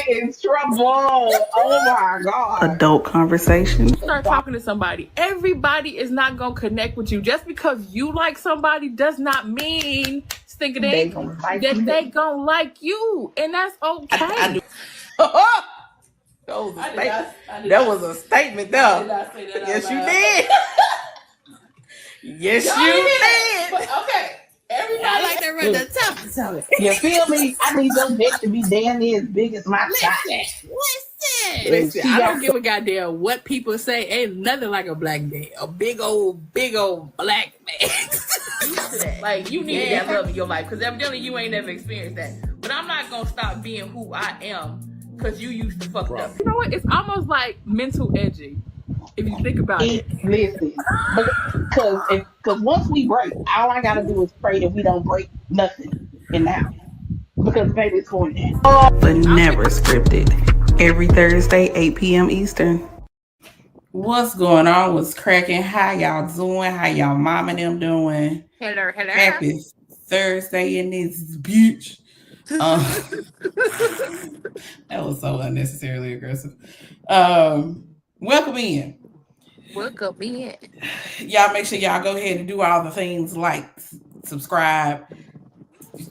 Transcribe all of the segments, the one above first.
in trouble. Oh my God. Adult conversation. Start talking to somebody. Everybody is not gonna connect with you. Just because you like somebody does not mean They gonna like that you. they gonna like you, and that's okay. That was a statement, though. Yes, you did. Yes, you did. But okay. Everybody, I like that right at the top. You feel me? I need your dick to be damn near as big as my thigh. Listen, I don't give a goddamn what people say. Ain't nothing like a black man. A big old black man. Like, you need that love in your life. Because evidently you ain't never experienced that. But I'm not going to stop being who I am because you used to fuck up. You know what? It's almost like mental edging. If you think about it. Listen, because once we break, all I gotta do is pray that we don't break nothing in the house. Because baby, it's going down. But never scripted. Every Thursday, 8 p.m. Eastern. What's going on? What's cracking? How y'all doing? How y'all mom and them doing? Hello. Happy Thursday in this bitch. That was so unnecessarily aggressive. Welcome in. Y'all make sure y'all go ahead and do all the things like subscribe,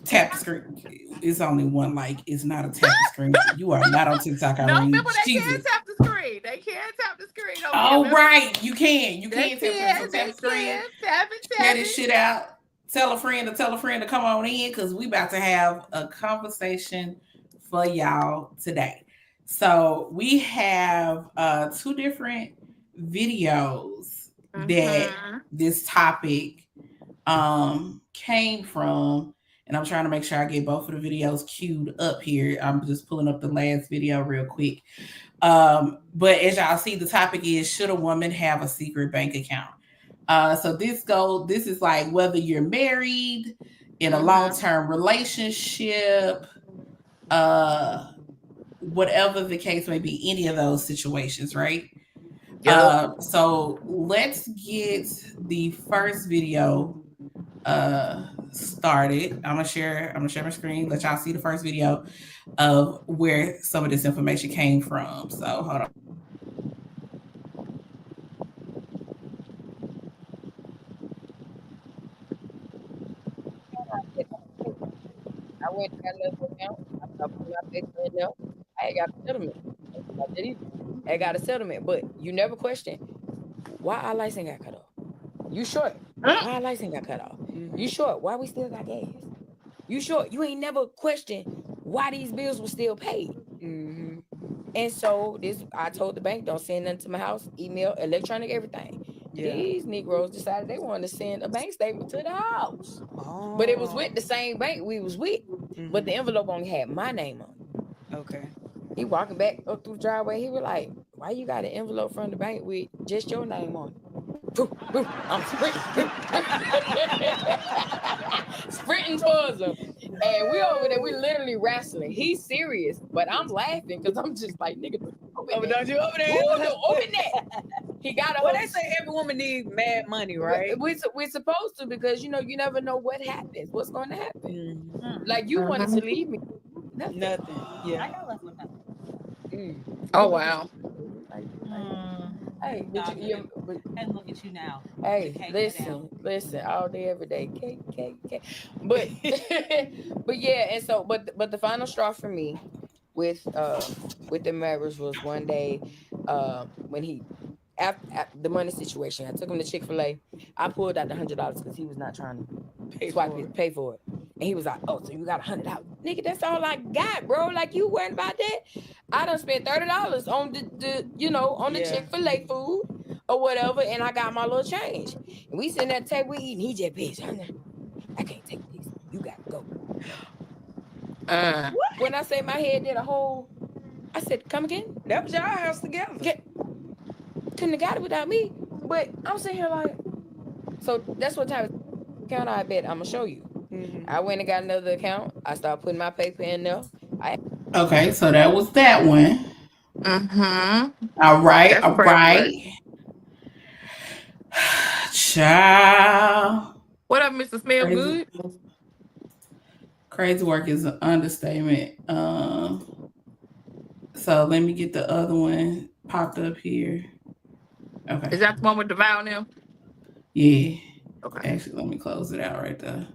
tap the screen. It's only one like. It's not a tap the screen. You are not on TikTok, Irene. No, remember they can't tap the screen. They can't tap the screen. Oh, right. You can. You can tap the screen. Tap Get this shit out. Tell a friend to come on in because we about to have a conversation for y'all today. So we have two different videos that this topic came from, and I'm trying to make sure I get both of the videos queued up here. I'm just pulling up the last video real quick. But as y'all see, the topic is, should a woman have a secret bank account? So this is like whether you're married, in a long-term relationship, whatever the case may be, any of those situations, right? Yep. So let's get the first video started. I'm gonna share my screen, let y'all see the first video of where some of this information came from. So hold on. I went to another account. I put my face in there. I got a settlement. I got a settlement, but you never question why our license got cut off. You short? Why our license got cut off? You short? Why we still got gas? You short? You ain't never questioned why these bills were still paid. And so I told the bank, don't send nothing to my house, email, electronic, everything. Yeah. These Negroes decided they wanted to send a bank statement to the house. Oh. But it was with the same bank we was with. But the envelope only had my name on it. Okay. He walking back up through the driveway. He was like, why you got an envelope from the bank with just your name on it? I'm sprinting towards him. And we over there, we literally wrestling. He's serious, but I'm laughing because I'm just like, nigga, open that. He got a. Well, they say every woman needs mad money, right? We're supposed to, because you never know what happens, what's going to happen. Like you wanted to leave me. Nothing. Yeah. I got left with nothing. Oh wow. Hey, and look at you now. Hey, listen, all day, every day, cake. But but yeah, and so but the final straw for me with the marriage was one day when he after the money situation. I took him to Chick-fil-A. I pulled out the $100 because he was not trying to pay for it. And he was like, oh, so you got $100. Nigga, that's all I got, bro. Like, you worried about that? I done spent $30 on the Chick-fil-A food or whatever, and I got my little change. And we sitting at the table, we eating. He just bitch. I can't take this. You got to go. When I say my head did a whole, I said, come again? That was y'all house together. Couldn't have got it without me. But I'm sitting here like, so that's what type of account I bet I'm going to show you. I went and got another account. I started putting my paper in there. Okay, so that was that one. All right. Child. What up, Mr. Smell Good? Crazy work is an understatement. So let me get the other one popped up here. Okay. Is that the one with the vow now? Yeah. Okay. Actually, let me close it out right there.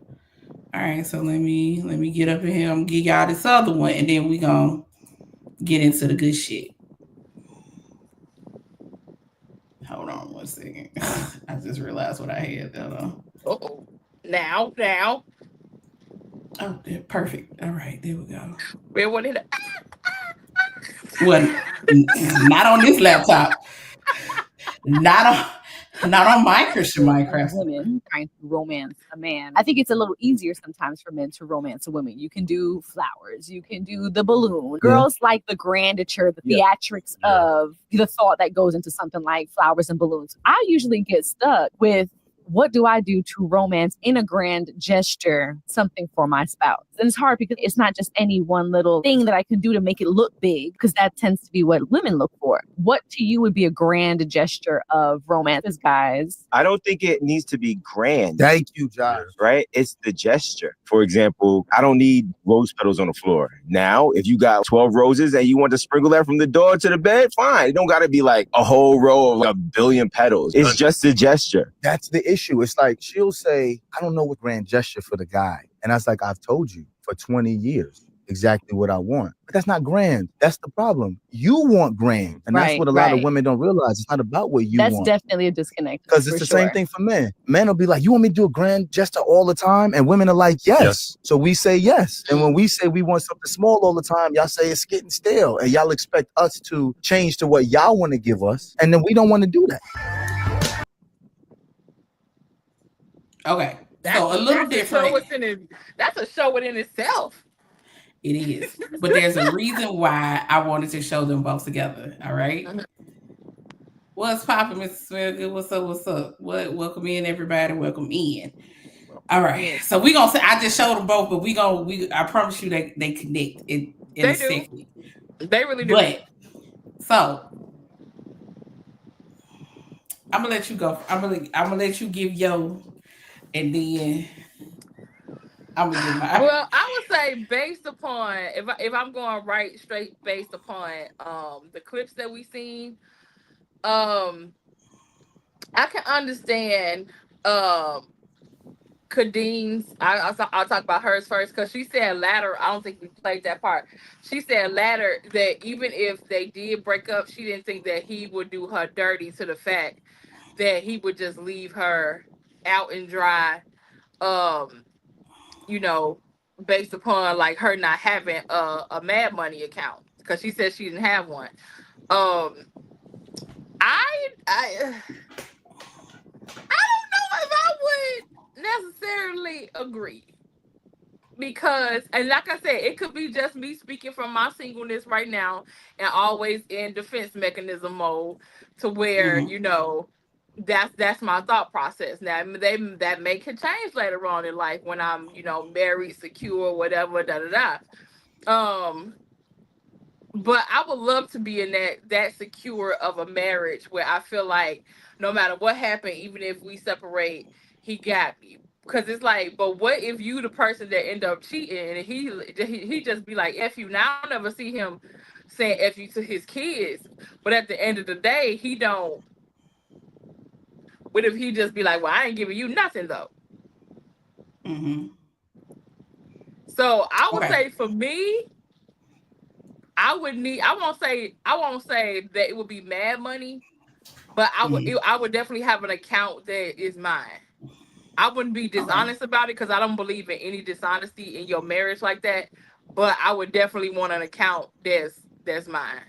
All right, so let me get up in here. I'm gonna give y'all this other one, and then we gonna get into the good shit. Hold on 1 second. I just realized what I had. Hold on. Oh, now. Oh, perfect. All right, there we go. Where what it? Well, not on this laptop. Not on my Christian Minecraft. Women trying to romance a man. I think it's a little easier sometimes for men to romance a woman. You can do flowers, you can do the balloon. Girls like the grandeur, the theatrics of the thought that goes into something like flowers and balloons. I usually get stuck with, what do I do to romance in a grand gesture something for my spouse? And it's hard because it's not just any one little thing that I can do to make it look big, because that tends to be what women look for. What to you would be a grand gesture of romance, guys? I don't think it needs to be grand. Thank you, Josh. Right? It's the gesture. For example, I don't need rose petals on the floor. Now, if you got 12 roses and you want to sprinkle that from the door to the bed, fine. It don't got to be like a whole row of like a billion petals. It's just a gesture. That's the issue. It's like she'll say, I don't know what grand gesture for the guy. And I was like, I've told you for 20 years exactly what I want. But that's not grand. That's the problem. You want grand. And that's what a lot of women don't realize. It's not about what you want. That's definitely a disconnect. Because it's the same thing for men. Men will be like, you want me to do a grand gesture all the time? And women are like, yes. So we say yes. And when we say we want something small all the time, y'all say it's getting stale. And y'all expect us to change to what y'all want to give us. And then we don't want to do that. Okay. So a little different. That's a show within itself. It is. But there's a reason why I wanted to show them both together. All right. What's popping, Mr. Smith? What's up? What's up? Welcome in, everybody. Welcome in. All right. So we're gonna say I just showed them both, but I promise you they connect in a second. They really do. But so I'm gonna let you go. I'm gonna let you give yo, and then I'm gonna give my. Well, I would say based upon if I'm going right straight based upon the clips that we seen, I can understand Kadine's. I'll talk about hers first, because she said latter. I don't think we played that part. She said latter, that even if they did break up, she didn't think that he would do her dirty to the fact that he would just leave her out and dry. You know, based upon like her not having a Mad Money account, because she said she didn't have one. I don't know if I would necessarily agree, because, and like I said, it could be just me speaking from my singleness right now and always in defense mechanism mode, to where you know, that's my thought process. Now that may can change later on in life when I'm, you know, married, secure, whatever, but I would love to be in that secure of a marriage where I feel like no matter what happened, even if we separate, he got me. Because it's like, but what if you the person that end up cheating and he just be like, F you? Now I'll never see him saying F you to his kids. But at the end of the day, he don't. What if he just be like, well, I ain't giving you nothing though? So I would say for me, I won't say that it would be Mad Money, but I would definitely have an account that is mine. I wouldn't be dishonest about it, because I don't believe in any dishonesty in your marriage like that. But I would definitely want an account that's mine.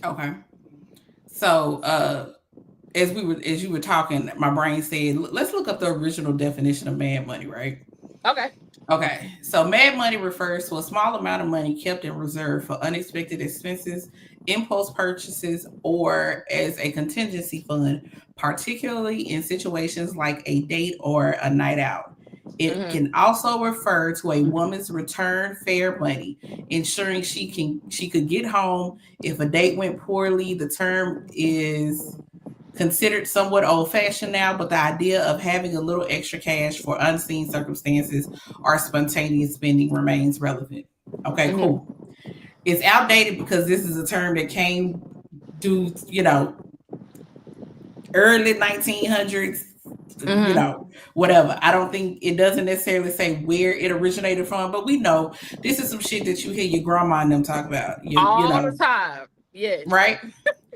Okay. So as you were talking, my brain said, let's look up the original definition of Mad Money, right? Okay. So Mad Money refers to a small amount of money kept in reserve for unexpected expenses, impulse purchases, or as a contingency fund, particularly in situations like a date or a night out. It can also refer to a woman's return fare money, ensuring she could get home if a date went poorly. The term is considered somewhat old-fashioned now, but the idea of having a little extra cash for unseen circumstances or spontaneous spending remains relevant. Okay, cool. It's outdated because this is a term that came due, early 1900s, whatever. I don't think it doesn't necessarily say where it originated from, but we know this is some shit that you hear your grandma and them talk about. All the time. Yes. Right?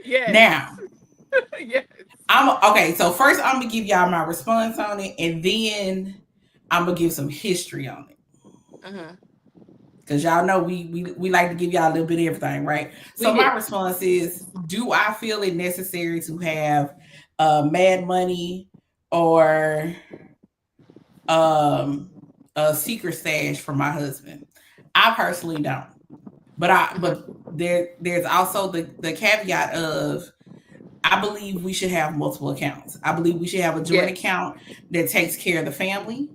Yes. Now, yes. Okay, so first I'm gonna give y'all my response on it, and then I'm gonna give some history on it. Because y'all know we like to give y'all a little bit of everything, right? So my response is, do I feel it necessary to have mad money or a secret stash for my husband? I personally don't. But there's also the caveat of, I believe we should have multiple accounts. I believe we should have a joint account that takes care of the family.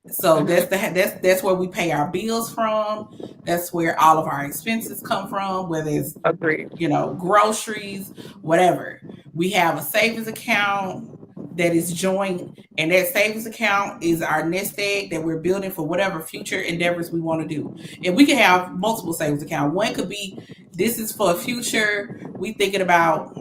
So that's where we pay our bills from. That's where all of our expenses come from, whether it's groceries, whatever. We have a savings account that is joint, and that savings account is our nest egg that we're building for whatever future endeavors we want to do. And we can have multiple savings accounts. One could be, this is for a future, we thinking about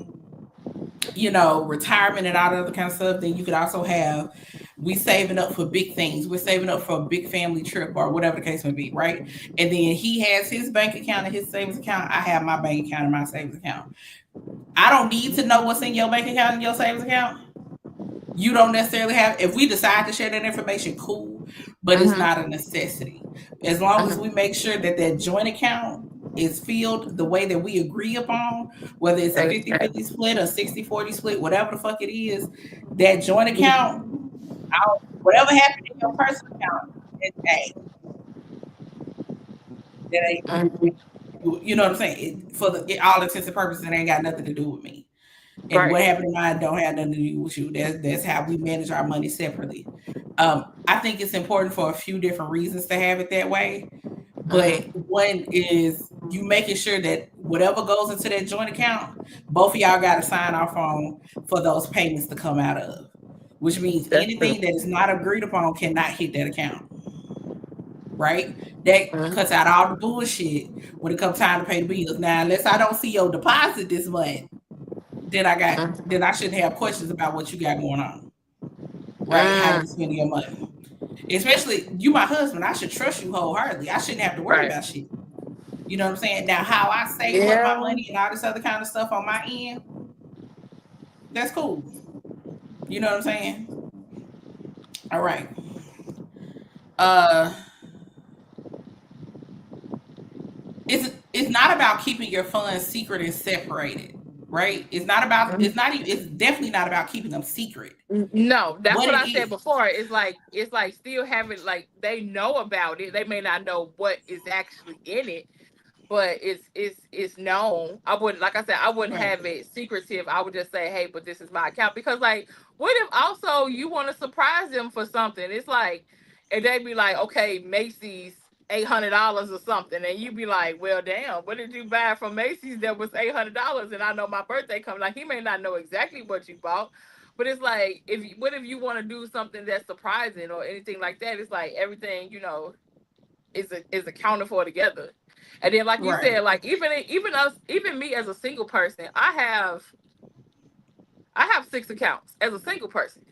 retirement and all that other kind of stuff. Then you could also have, we saving up for big things. We're saving up for a big family trip or whatever the case may be, right? And then he has his bank account and his savings account. I have my bank account and my savings account. I don't need to know what's in your bank account and your savings account. You don't necessarily have. If we decide to share that information, cool, but it's not a necessity. As long as we make sure that joint account is filled the way that we agree upon, whether it's a 50-50 split or 60-40 split, whatever the fuck it is, that joint account, whatever happened in your personal account, it's you know what I'm saying? For all intents and purposes, it ain't got nothing to do with me. And what happened in mine don't have nothing to do with you. That's how we manage our money separately. I think it's important for a few different reasons to have it that way. But one is you making sure that whatever goes into that joint account, both of y'all got to sign off on for those payments to come out of. Which means anything that is not agreed upon cannot hit that account. Right? That cuts out all the bullshit when it comes time to pay the bills. Now, unless I don't see your deposit this month, then I shouldn't have questions about what you got going on. Right? How you spending your money. Especially you, my husband, I should trust you wholeheartedly. I shouldn't have to worry about shit. You know what I'm saying? Now, how I save up my money and all this other kind of stuff on my end, that's cool. You know what I'm saying? All right. It's not about keeping your funds secret and separated, right? It's definitely not about keeping them secret. No, that's what I said before. It's like still having, like, they know about it. They may not know what is actually in it, but it's known. I wouldn't, like I said, I wouldn't have it secretive. I would just say, hey, but this is my account. Because, like, what if also you want to surprise them for something? It's like, and they'd be like, okay, Macy's $800 or something, and you be like, well, damn, what did you buy from Macy's that was $800? And I know my birthday coming. Like, he may not know exactly what you bought, but it's like, what if you want to do something that's surprising or anything like that? It's like everything, is accounted for together. And then, like you said, like even me as a single person, I have 6 accounts as a single person.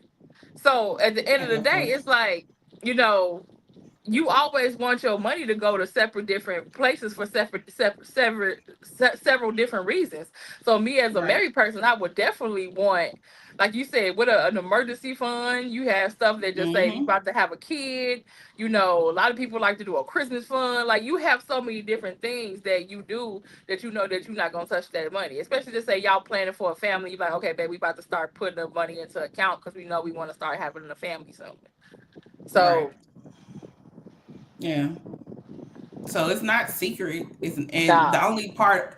So at the end of the day, it's like, you always want your money to go to separate different places for several different reasons. So me as a married person, I would definitely want, like you said, with an emergency fund. You have stuff that just say you're about to have a kid. A lot of people like to do a Christmas fund. Like, you have so many different things that you do that that you're not gonna touch that money. Especially to say y'all planning for a family. You're like, okay, babe, we about to start putting the money into account because we know we want to start having a family soon. So. Yeah. So it's not secret. The only part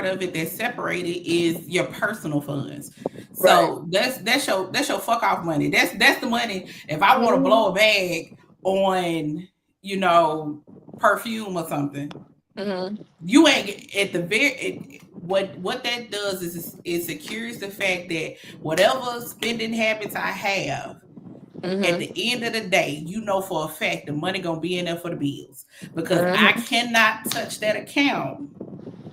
of it that's separated is your personal funds. So that's your fuck off money. That's the money. If I want to blow a bag on, perfume or something, you ain't at the what that does is it secures the fact that whatever spending habits I have, At the end of the day, you know for a fact the money gonna be in there for the bills, because I cannot touch that account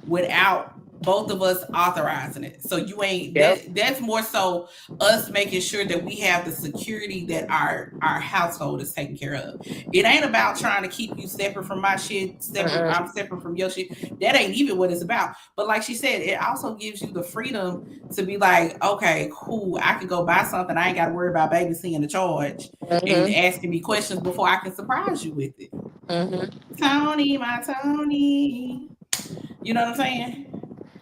without both of us authorizing it. So you ain't that's more so us making sure that we have the security that our household is taken care of. It ain't about trying to keep you separate from my shit, I'm separate from your shit. That ain't even what it's about. But like she said, it also gives you the freedom to be like, okay, cool, I can go buy something. I ain't got to worry about baby seeing the charge and asking me questions before I can surprise you with it. Tony, my Tony. You know what I'm saying?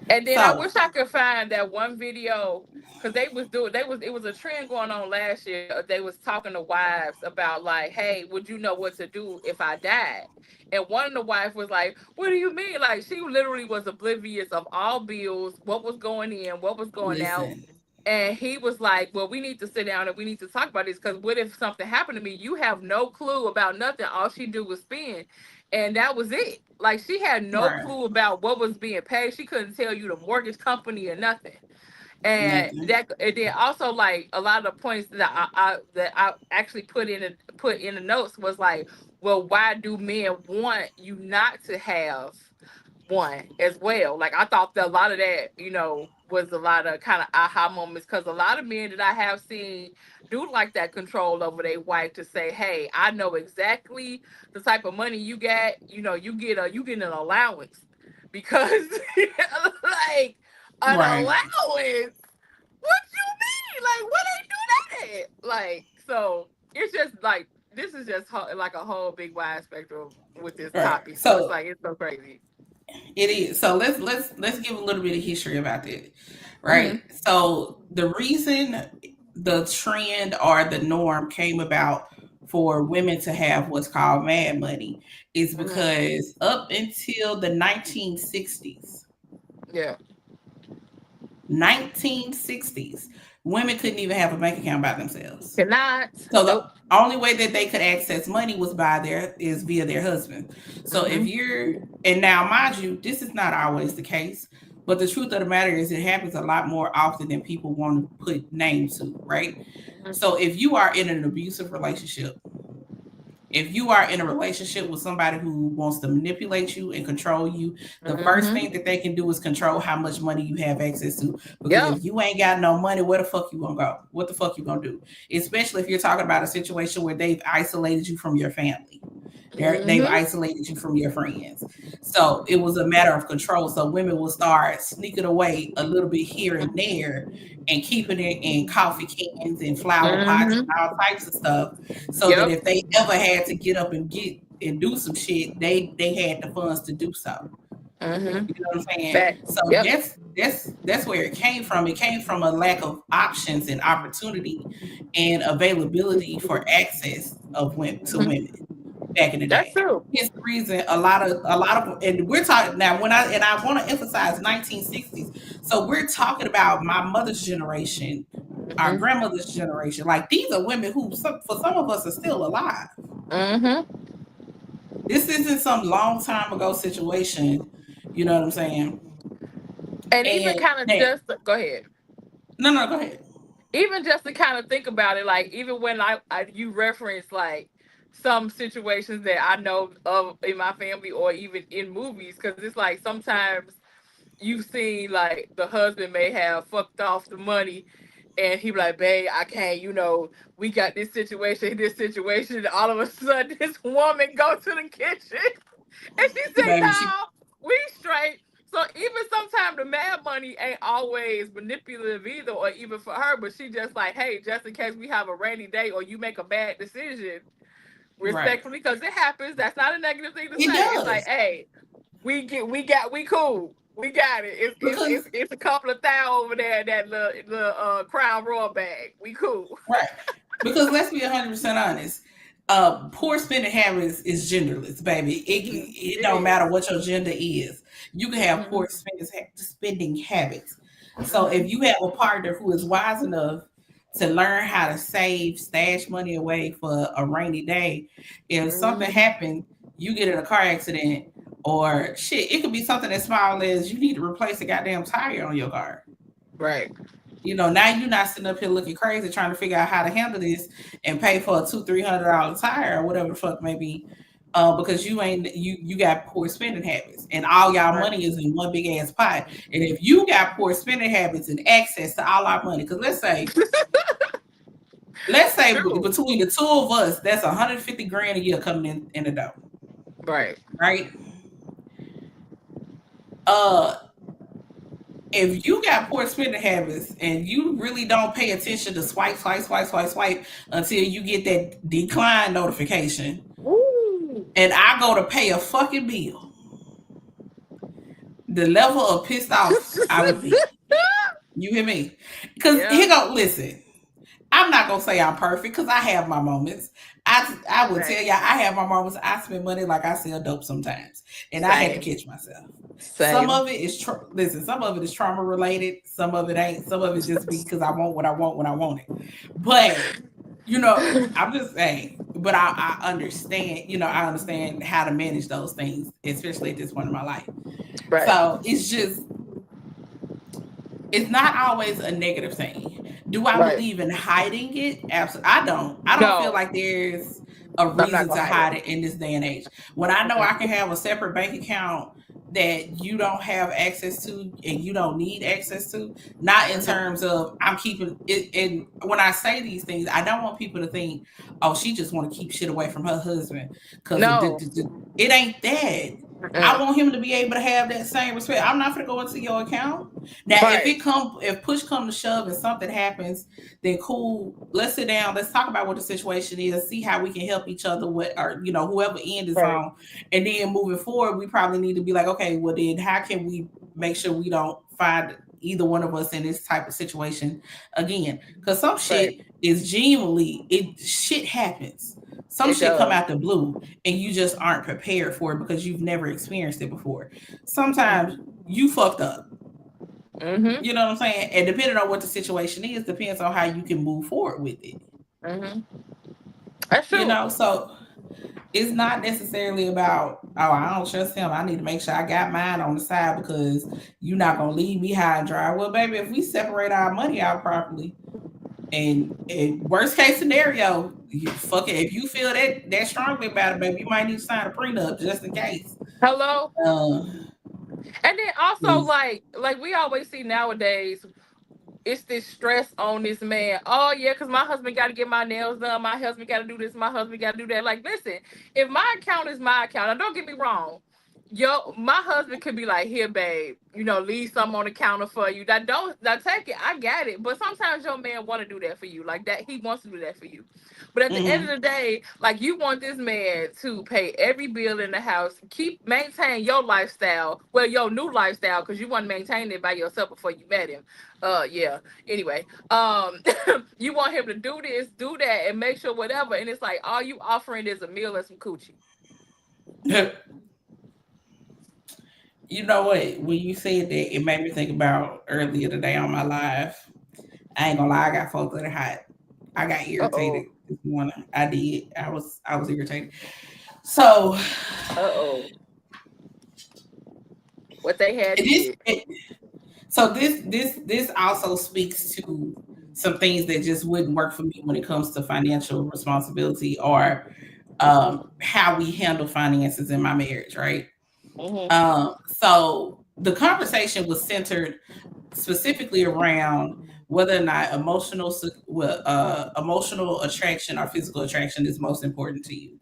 And then I wish I could find that one video, because it was a trend going on last year. They was talking to wives about like, hey, would you know what to do if I died? And one of the wives was like, what do you mean? Like, she literally was oblivious of all bills, what was going in, what was going out. And he was like, well, we need to sit down and we need to talk about this, because what if something happened to me? You have no clue about nothing. All she do was spend. And that was it. Like, she had no clue about what was being paid. She couldn't tell you the mortgage company or nothing. And then also, like, a lot of the points that I actually put in the notes was like, well, why do men want you not to have one as well? Like, I thought that a lot of that, was a lot of kind of aha moments, because a lot of men that I have seen do like that control over their wife, to say, hey, I know exactly the type of money you got. You get an allowance, because like an allowance. What you mean? Like, what they do that at? Like, so it's just like, this is just like a whole big wide spectrum with this topic. So it's like, it's so crazy. It is. So let's give a little bit of history about that, right? So the reason the trend or the norm came about for women to have what's called mad money is because up until the 1960s, 1960s, women couldn't even have a bank account by themselves. So the only way that they could access money was via their husband. So and now mind you, this is not always the case, but the truth of the matter is it happens a lot more often than people want to put names to, right? So if you are in an abusive relationship, if you are in a relationship with somebody who wants to manipulate you and control you, the first thing that they can do is control how much money you have access to. Because if you ain't got no money, where the fuck you gonna go? What the fuck you gonna do? Especially if you're talking about a situation where they've isolated you from your family. They've isolated you from your friends. So it was a matter of control. So women will start sneaking away a little bit here and there and keeping it in coffee cans and flower pots and all types of stuff. So that if they ever had to get up and do some shit, they had the funds to do so. You know what I'm saying? So that's where it came from. It came from a lack of options and opportunity and availability for access to women. Back in the day. That's true. It's the reason a lot of, and we're talking now I want to emphasize 1960s. So we're talking about my mother's generation, our grandmother's generation. Like, these are women who, for some of us, are still alive. This isn't some long time ago situation. You know what I'm saying? And even kind of just go ahead. No, go ahead. Even just to kind of think about it, like, even when you reference like some situations that I know of in my family or even in movies, because it's like sometimes you've seen like the husband may have fucked off the money and he be like, babe, I can't, we got this situation, and all of a sudden this woman go to the kitchen and she said, no, we straight. So even sometimes the mad money ain't always manipulative either, or even for her, but she just like, hey, just in case we have a rainy day or you make a bad decision, respectfully, because it happens. That's not a negative thing to say. It's like, hey, we cool. We got it. It's a couple of thou over there in that little Crown Royal bag. We cool. Right. Because let's be 100% honest. Poor spending habits is genderless, baby. It don't matter what your gender is. You can have poor spending habits. So if you have a partner who is wise enough to learn how to stash money away for a rainy day, if something happened, you get in a car accident or shit, it could be something as small as you need to replace a goddamn tire on your car. Right. now you're not sitting up here looking crazy trying to figure out how to handle this and pay for a $200-$300 tire or whatever the fuck maybe, because you got poor spending habits and all y'all money is in one big ass pot. And if you got poor spending habits and access to all our money, because let's say between the two of us, that's 150 grand a year coming in the door. Right. If you got poor spending habits and you really don't pay attention to swipe until you get that decline notification, and I go to pay a fucking bill, the level of pissed off I would be. You hear me? Because listen, I'm not gonna say I'm perfect because I have my moments. I would tell y'all I have my moments. I spend money like I sell dope sometimes, and I had to catch myself. Some of it is some of it is trauma related. Some of it ain't. Some of it just because I want what I want when I want it. But I'm just saying. But I understand. I understand how to manage those things, especially at this point in my life. Right. So it's not always a negative thing. Do I believe in hiding it? Absolutely. I don't feel like there's a reason to hide it in this day and age. When I know I can have a separate bank account that you don't have access to and you don't need access to, not in terms of I'm keeping it. And when I say these things, I don't want people to think, oh, she just want to keep shit away from her husband. Because it ain't that. I want him to be able to have that same respect. I'm not gonna go into your account. Now, if push comes to shove and something happens, then cool. Let's sit down. Let's talk about what the situation is. See how we can help each other with, or whoever end is on. And then moving forward, we probably need to be like, okay, well then, how can we make sure we don't find either one of us in this type of situation again? Because some shit is genuinely shit happens. Some shit come out the blue and you just aren't prepared for it because you've never experienced it before. Sometimes you fucked up. Mm-hmm. You know what I'm saying? And depending on what the situation is, depends on how you can move forward with it. Mm-hmm. That's true. So it's not necessarily about, oh, I don't trust him. I need to make sure I got mine on the side because you're not going to leave me high and dry. Well, baby, if we separate our money out properly, and worst case scenario, if you feel that strongly about it, baby, you might need to sign a prenup just in case. Hello. And then also, like we always see nowadays, it's this stress on this man. Oh yeah, because my husband got to get my nails done. My husband got to do this. My husband got to do that. Like, listen, if my account is my account, now don't get me wrong. My husband could be like, here, babe, leave something on the counter for you. That take it. I got it. But sometimes your man want to do that for you. Like that, he wants to do that for you. But at the end of the day, like you want this man to pay every bill in the house, maintain your lifestyle, your new lifestyle, because you want to maintain it by yourself before you met him. Anyway, you want him to do this, do that, and make sure whatever. And it's like all you offering is a meal and some coochie. You know what? When you said that, it made me think about earlier today on my live. I ain't gonna lie, I got folks that are hot. I got irritated this morning. I did. I was irritated. So, what they had. This also speaks to some things that just wouldn't work for me when it comes to financial responsibility or how we handle finances in my marriage, right? So the conversation was centered specifically around whether or not emotional attraction or physical attraction is most important to you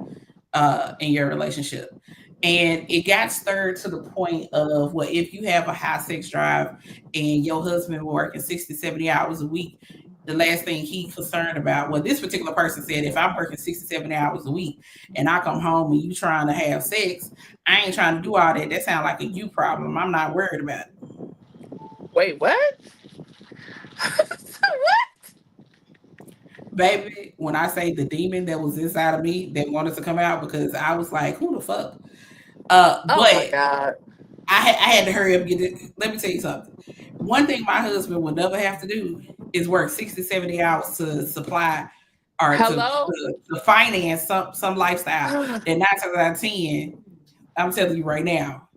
in your relationship. And it got stirred to the point of, well, if you have a high sex drive and your husband working 60, 70 hours a week, the last thing he's concerned about, well, this particular person said, if I'm working 60, 70 hours a week and I come home and you trying to have sex, I ain't trying to do all that. That sounds like a you problem. I'm not worried about it. Wait, what? Baby, when I say the demon that was inside of me that wanted to come out, because I was like, who the fuck? But my God. I had to hurry up and get it. Let me tell you something. One thing my husband would never have to do is work 60, 70 hours to supply or to finance some lifestyle that 9 times out of 10, I'm telling you right now,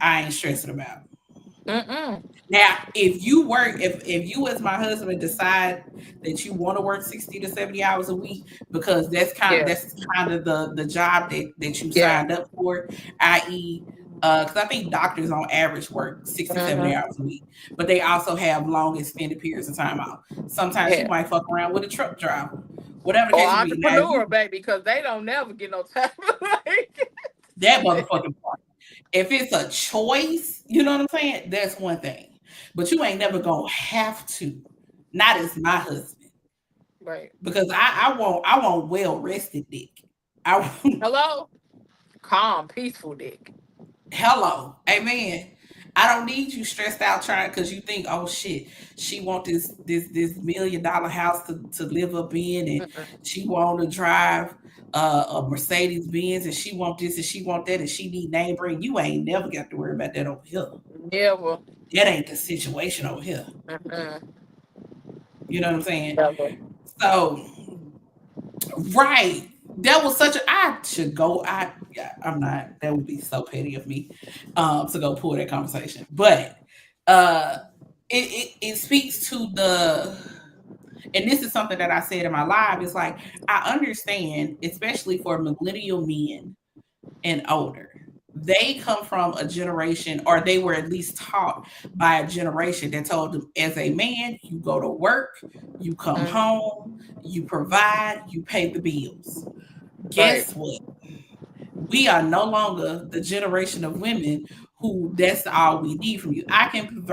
I ain't stressing about. Now, if you as my husband decide that you want to work 60 to 70 hours a week because that's kind of the job that you signed up for, i.e. Because I think doctors on average work 60, 70 hours a week, but they also have long extended periods of time off. Sometimes you might fuck around with a truck driver, whatever the Or case may be. Now, entrepreneur, baby, because they don't never get no time. that motherfucking part. If it's a choice, you know what I'm saying? That's one thing. But you ain't never gonna have to. Not as my husband. Right. Because I want well rested dick. Hello? Calm, peaceful dick. Hello. Amen. I don't need you stressed out trying because you think, oh shit, she want this $1 million house to live up in, and she want to drive a Mercedes Benz, and she want this and she want that, and she need name brand. You ain't never got to worry about that over here. Never. That ain't the situation over here. You know what I'm saying? Never. So, right. That was such a. I should go. I'm not. That would be so petty of me, to go pull that conversation. But it speaks to the. And this is something that I said in my live. It's like I understand, especially for millennial men and older. They come from a generation, or they were at least taught by a generation that told them, as a man, you go to work, you come home, you provide, you pay the bills. Guess what? We are no longer the generation of women who that's all we need from you. I can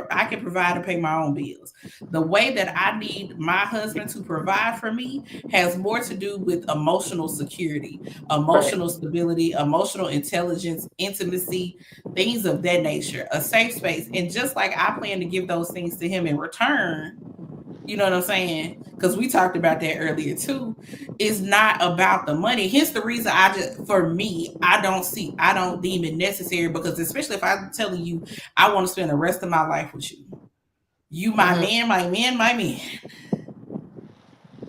provide and pay my own bills. The way that I need my husband to provide for me has more to do with emotional security, emotional stability, emotional intelligence, intimacy, things of that nature, a safe space. And just like I plan to give those things to him in return, you know what I'm saying? Because we talked about that earlier too. It's not about the money. Hence the reason for me, I don't deem it necessary, because especially if I'm telling you, I want to spend the rest of my life with you. You, my man, my man, my man.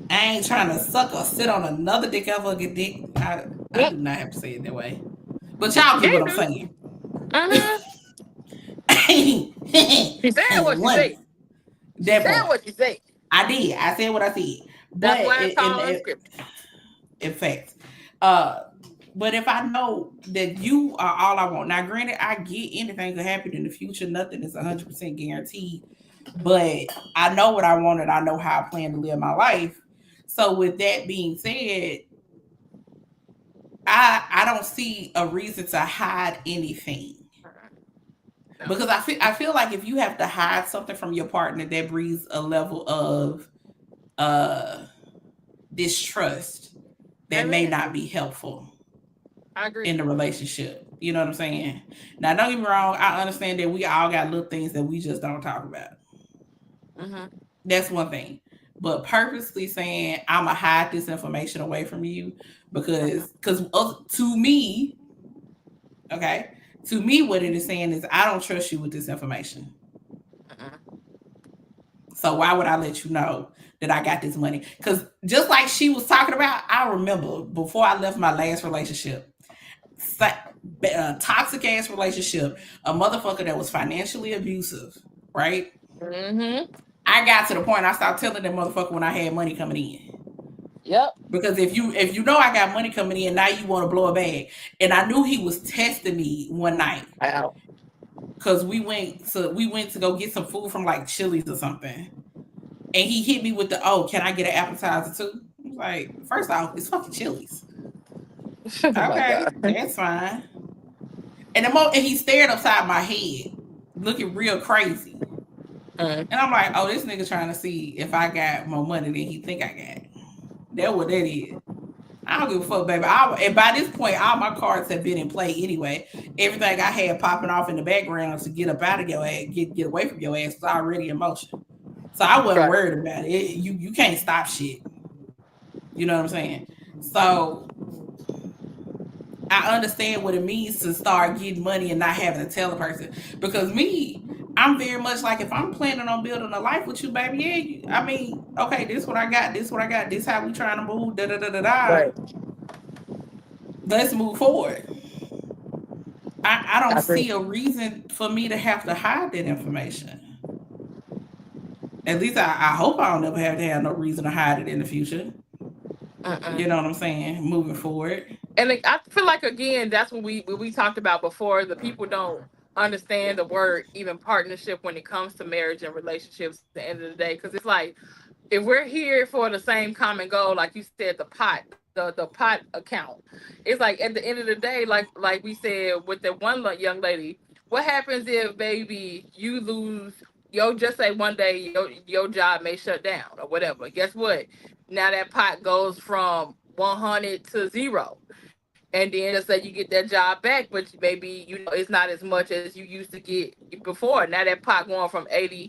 I ain't trying to suck or sit on another dick ever get dick. I do not have to say it that way. But y'all get what I'm saying. She said what she said. That what you say. I did. I said what I said. That's why it's called unscripted. In fact. But if I know that you are all I want, now granted, I get anything could happen in the future. Nothing is 100% guaranteed. But I know what I want, and I know how I plan to live my life. So with that being said, I don't see a reason to hide anything. No. Because I feel like if you have to hide something from your partner, that breeds a level of distrust that may not be helpful. I agree. In the relationship. You know what I'm saying? Now, don't get me wrong. I understand that we all got little things that we just don't talk about. That's one thing. But purposely saying, I'm going to hide this information away from you because to me, what it is saying is I don't trust you with this information. So why would I let you know that I got this money? Because just like she was talking about, I remember before I left my last relationship, toxic ass relationship, a motherfucker that was financially abusive, right? I got to the point I stopped telling that motherfucker when I had money coming in. Yep. Because if you know I got money coming in, now you want to blow a bag. And I knew he was testing me one night. Wow. Because we went to go get some food from like Chili's or something. And he hit me with can I get an appetizer too? I was like, first off, it's fucking Chili's. Okay, that's fine. And he stared upside my head, looking real crazy. And I'm like, oh, this nigga trying to see if I got more money than he think I got. That's what that is. I don't give a fuck, baby. And by this point, all my cards have been in play anyway. Everything I had popping off in the background to get up out of your ass, get away from your ass was already in motion. So I wasn't worried about it. You can't stop shit. You know what I'm saying? So I understand what it means to start getting money and not having to tell a person. Because I'm very much like, if I'm planning on building a life with you, baby, okay, this what I got, this how we trying to move, da-da-da-da-da. Right. Let's move forward. I don't see a reason for me to have to hide that information. At least I hope I don't ever have to have no reason to hide it in the future. You know what I'm saying? Moving forward. And like, I feel like again, that's what we talked about before. The people don't understand the word even partnership when it comes to marriage and relationships at the end of the day. Because it's like, if we're here for the same common goal, like you said, the pot account, it's like at the end of the day, like we said with the one young lady, what happens if, baby, you lose just say one day your job may shut down or whatever? Guess what? Now that pot goes from 100 to 0. And then just say you get that job back, but maybe it's not as much as you used to get before. Now that pot going from 80,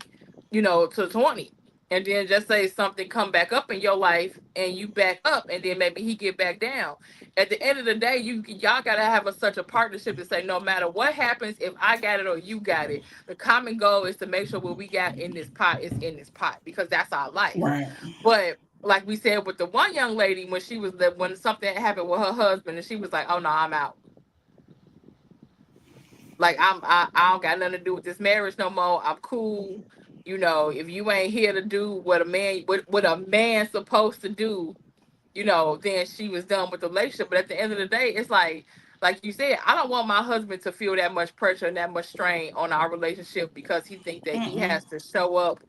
to 20. And then just say something come back up in your life and you back up, and then maybe he get back down. At the end of the day, y'all gotta have such a partnership to say no matter what happens, if I got it or you got it, the common goal is to make sure what we got in this pot is in this pot, because that's our life. Right. But like we said with the one young lady, when something happened with her husband, and she was like, "Oh no, I'm out. Like I don't got nothing to do with this marriage no more. I'm cool. If you ain't here to do what a man's supposed to do, then she was done with the relationship." But at the end of the day, it's like you said, I don't want my husband to feel that much pressure and that much strain on our relationship because he think that he has to show up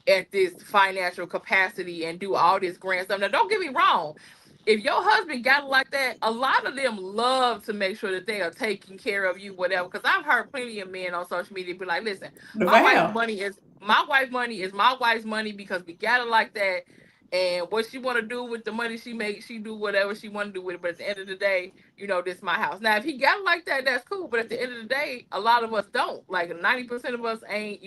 at this financial capacity and do all this grand stuff. Now, don't get me wrong. If your husband got it like that, a lot of them love to make sure that they are taking care of you, whatever. Because I've heard plenty of men on social media be like, "Listen, my wife's money is my wife's money because we got it like that. And what she want to do with the money she makes, she do whatever she want to do with it. But at the end of the day, this is my house." Now, if he got it like that, that's cool. But at the end of the day, a lot of us don't. Like 90% of us ain't.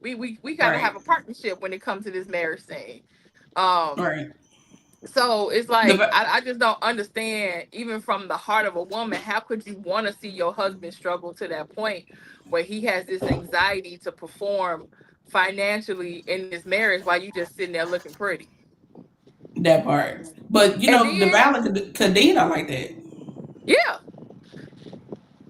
We gotta have a partnership when it comes to this marriage thing. Right. So it's like I just don't understand, even from the heart of a woman, how could you want to see your husband struggle to that point where he has this anxiety to perform financially in this marriage while you just sitting there looking pretty? That part. But the valid Kadena like that. Yeah.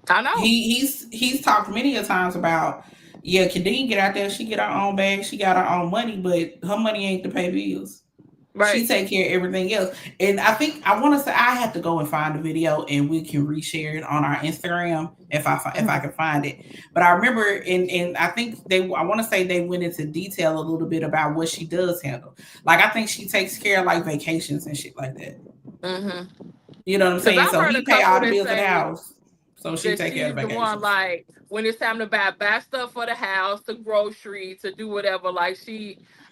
I know. He's talked many a times about, Kadeen get out there, she get her own bag, she got her own money, but her money ain't to pay bills. Right. She take care of everything else. And I think I want to say I have to go and find the video and we can reshare it on our Instagram if I can find it. But I remember and I think I want to say they went into detail a little bit about what she does handle. Like I think she takes care of like vacations and shit like that. Mm-hmm. You know what I'm saying? So he pay all the bills in the house. So she take care of vacations. The one, like when it's time to buy stuff for the house, the grocery, to do whatever. Like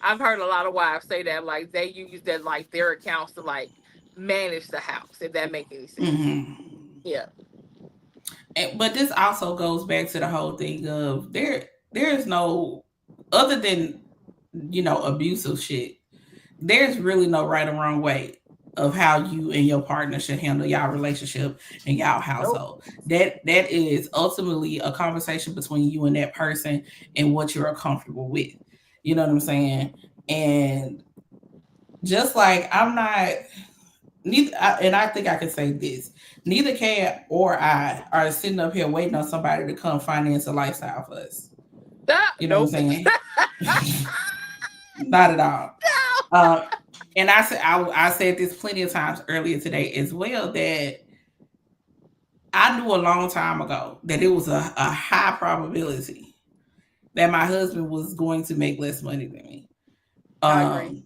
I've heard a lot of wives say that like they use that like their accounts to like manage the house. If that makes any sense. Mm-hmm. Yeah. But this also goes back to the whole thing of there is no, other than abusive shit, there's really no right or wrong way of how you and your partner should handle y'all relationship and y'all household. Nope. That is ultimately a conversation between you and that person and what you're comfortable with. You know what I'm saying? And just like I'm not and I think I can say this, neither Kat or I are sitting up here waiting on somebody to come finance a lifestyle for us. You know what I'm saying? Not at all. No. And I said this plenty of times earlier today as well, that I knew a long time ago that it was a high probability that my husband was going to make less money than me. I agree.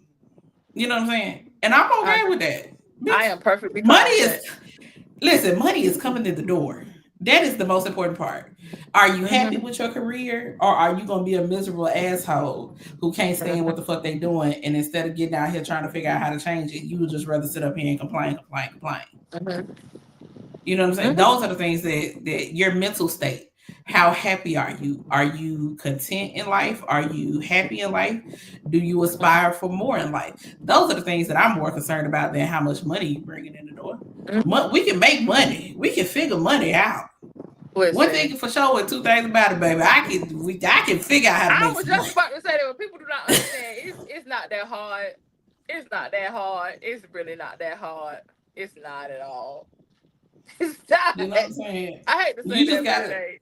You know what I'm saying? And I'm okay with that. I am perfectly fine. Money is coming in the door. That is the most important part. Are you happy with your career, or are you going to be a miserable asshole who can't stand what the fuck they doing, and instead of getting out here trying to figure out how to change it, you would just rather sit up here and complain. You know what I'm saying? Those are the things that your mental state. How happy are you? Are you content in life? Are you happy in life? Do you aspire for more in life? Those are the things that I'm more concerned about than how much money you bringing in the door. We can make money. We can figure money out. Listen. One thing for sure and two things about it, baby. I can figure out how to make money. I was just about to say that when people do not understand, it's not that hard. It's not that hard. It's really not that hard. It's not at all. Stop. You know what I'm saying? I hate to say You that, just but got it to. ain't.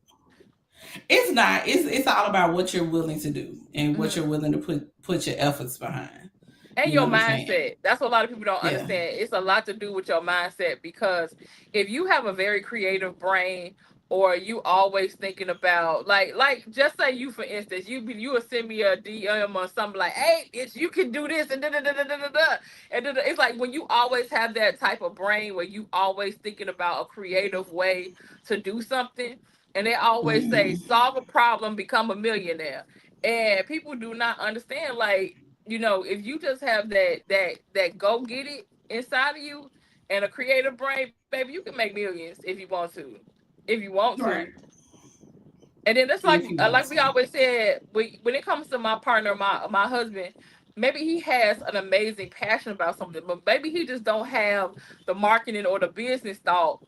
It's not. It's all about what you're willing to do and what Mhm. you're willing to put your efforts behind. And You know your what I'm saying? mindset. That's what a lot of people don't Yeah. understand. It's a lot to do with your mindset because if you have a very creative brain or you always thinking about like just say you for instance, you would send me a DM or something like, hey, it's you can do this and da da da da da da da. And it's like when you always have that type of brain where you always thinking about a creative way to do something. And they always say, Mm-hmm. solve a problem, become a millionaire. And people do not understand, like, if you just have that go get it inside of you and a creative brain, baby, you can make millions if you want to. If you want to. Right. And then that's If you want like we to. always said, when it comes to my partner, my husband, maybe he has an amazing passion about something, but maybe he just don't have the marketing or the business thought,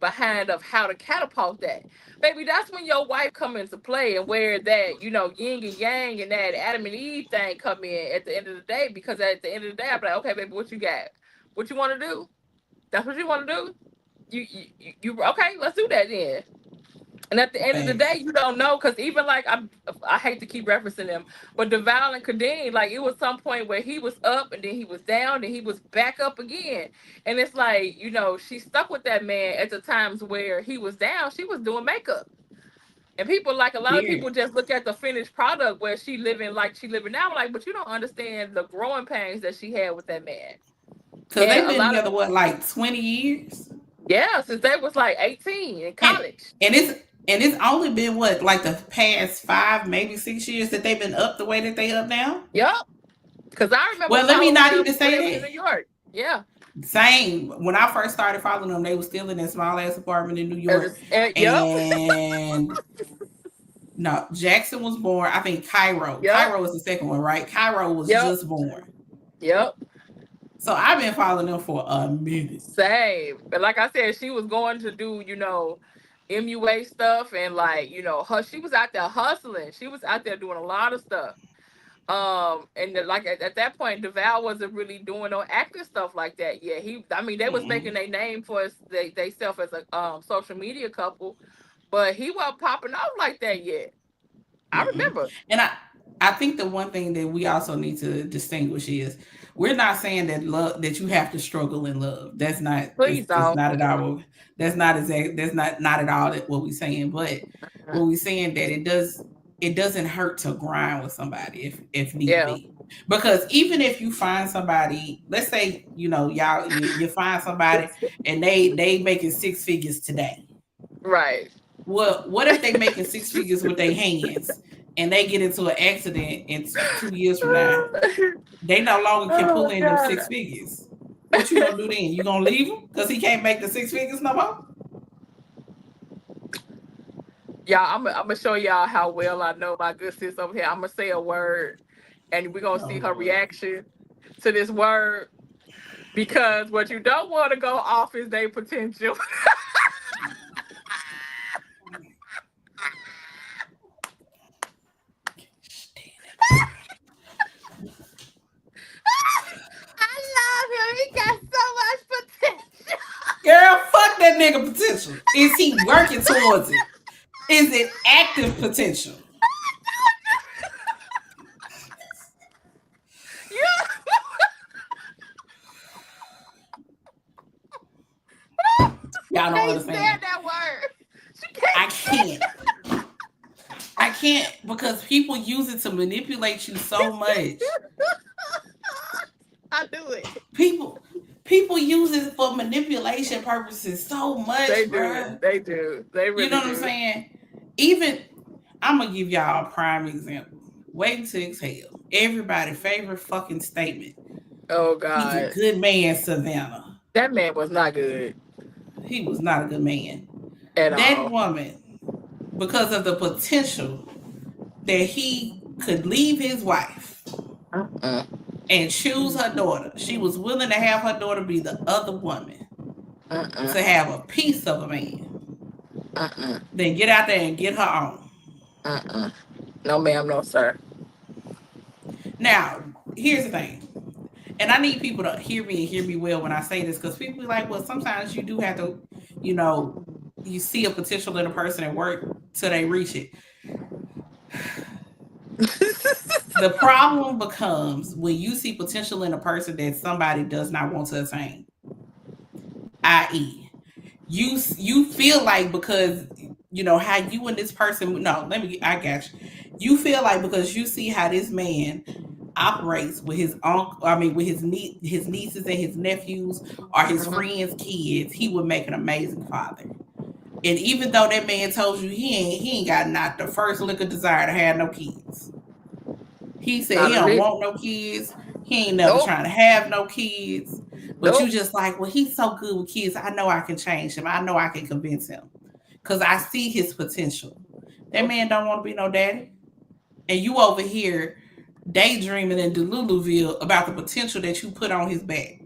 behind of how to catapult that. Baby, that's when your wife come into play and where that, yin and yang and that Adam and Eve thing come in at the end of the day. Because at the end of the day, I'm like, okay, baby, what you got? What you want to do? That's what you want to do? You okay? Let's do that then. And at the end of the Thanks. day, you don't know because even like I hate to keep referencing him, but Deval and Kadeem, like it was some point where he was up and then he was down and he was back up again. And it's like, she stuck with that man at the times where he was down, she was doing makeup. And people like a lot of people Period. just look at the finished product where she living like she living now, like, but you don't understand the growing pains that she had with that man. Cause And they've a been lot of together what, like 20 years? since they was like 18 in And college. and it's only been what, like the past 5, maybe 6 years that they've been up the way that they up now. Yup. Because I remember Well, let me following not them even when they was say in New that. York. Yeah. Same. When I first started following them, they were still in that small ass apartment in New York. Yup. And no, Jackson was born. I think Cairo. Yup. Cairo was the second one, right? Cairo was Yup. just born. Yep. So I've been following them for a minute. Same. But like I said, she was going to do, MUA stuff and like, she was out there hustling. She was out there doing a lot of stuff. And like at that point, DeVal wasn't really doing no acting stuff like that yet. They was making Mm-mm. their name for they self as a social media couple, but he wasn't popping off like that yet. I Mm-mm. remember. And I think the one thing that we also need to distinguish is we're not saying that love that you have to struggle in love. That's not Please it's don't. not at all. That's not at all what we're saying. But what we're saying that it doesn't hurt to grind with somebody if need Yeah. be. Because even if you find somebody, let's say you find somebody and they making 6 figures today. Right. Well, what if they making 6 figures with their hands and they get into an accident and 2 years from now they no longer can pull Oh in them God. 6 figures? What you gonna do then? You gonna leave him because he can't make the 6 figures no more? Y'all, I'm gonna show y'all how well I know my good sis over here. I'm gonna say a word, and we're gonna Oh see her Lord. reaction to this word. Because what you don't want to go off is their potential. I love him. He got so much potential. Girl, fuck that nigga potential. Is he working towards it? Is it active potential? Y'all don't Can't understand. stand that word. She I can't. can't. I can't because people use it to manipulate you so much. I do it. People use it for manipulation purposes so much, They do. bruh. They do. They really You know what I'm do. saying? Even I'm gonna give y'all a prime example. Waiting to exhale. Everybody's favorite fucking statement. Oh He's a God. good man, Savannah. That man was not good He was not a good man. at That all. woman, because of the potential that he could leave his wife Uh-uh. and choose her daughter, she was willing to have her daughter be the other woman Uh-uh. to have a piece of a man. Uh-uh. Then get out there and get her own. Uh-uh. No, ma'am, no, sir. Now, here's the thing. And I need people to hear me and hear me well when I say this, because people be like, well, sometimes you do have to you see a potential in a person and work till they reach it. The problem becomes when you see potential in a person that somebody does not want to attain. I.e., you feel like because how you and this person I got you. You feel like because you see how this man operates with his with his nieces and his nephews or his friends' kids, he would make an amazing father. And even though that man told you he ain't got not the first lick of desire to have no kids. He said he don't want no kids. He ain't never trying to have no kids. But you just like, well, he's so good with kids. I know I can change him. I know I can convince him. Because I see his potential. That man don't want to be no daddy. And you over here daydreaming in Deluluville about the potential that you put on his back.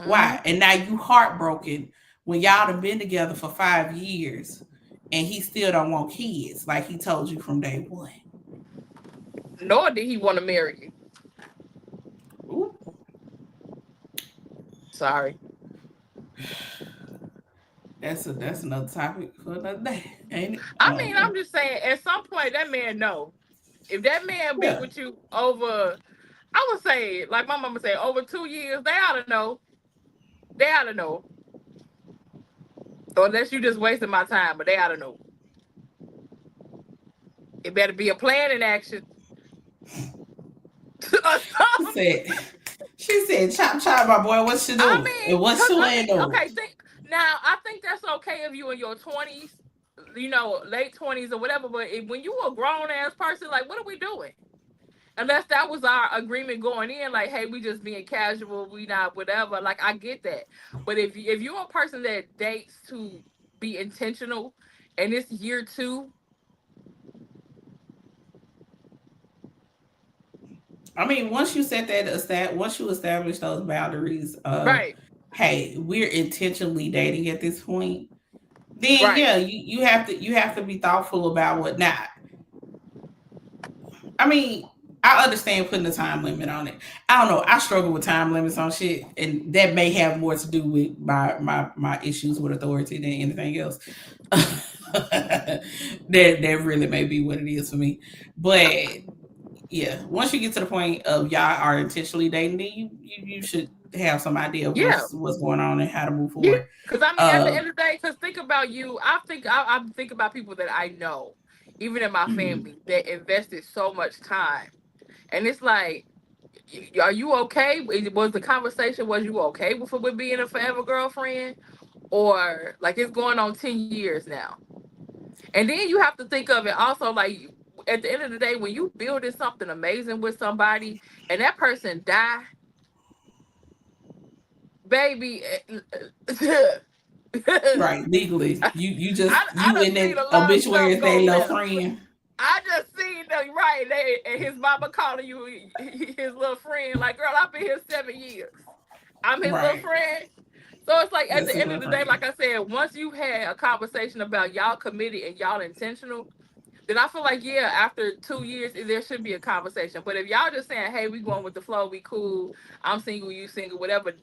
Why? And now you heartbroken when y'all done been together for 5 years and he still don't want kids like he told you from day one. Nor did he want to marry you. Ooh. Sorry. That's another topic for another day, ain't it? I mean, I'm just saying, at some point, that man know. If that man be with you over, I would say, like my mama said, over 2 years, they ought to know. They ought to know. Or unless you just wasting my time, but they ought to know. It better be a plan in action. She said, chop, chop, my boy, what you doing? And what's you doing? Okay, now, I think that's okay if you in your 20s, late 20s or whatever, but when you a grown-ass person, like, what are we doing? Unless that was our agreement going in, like, hey, we just being casual, we not whatever. Like, I get that. But if you're a person that dates to be intentional, and it's year 2, I mean, once you establish those boundaries, right? Hey, we're intentionally dating at this point. Then you have to be thoughtful about what not. I mean, I understand putting a time limit on it. I don't know. I struggle with time limits on shit, and that may have more to do with my issues with authority than anything else. that really may be what it is for me. But yeah, once you get to the point of y'all are intentionally dating, then you should have some idea of what's going on and how to move forward. Because I mean, at the end of the day, because think about you, I think about people that I know, even in my family, that invested so much time, and it's like, are you okay? Was the conversation, was you okay with being a forever girlfriend, or like it's going on 10 years now? And then you have to think of it also like, at the end of the day, when you building something amazing with somebody and that person die, baby, right, legally, you in that obituary as their little friend. I just seen them, right, and his mama calling you his little friend, like, girl, I've been here 7 years. I'm his little friend. So it's like, at the end of the day, like I said, once you had a conversation about y'all committed and y'all intentional, then I feel like, after 2 years, there should be a conversation. But if y'all just saying, hey, we going with the flow, we cool, I'm single, you single, whatever,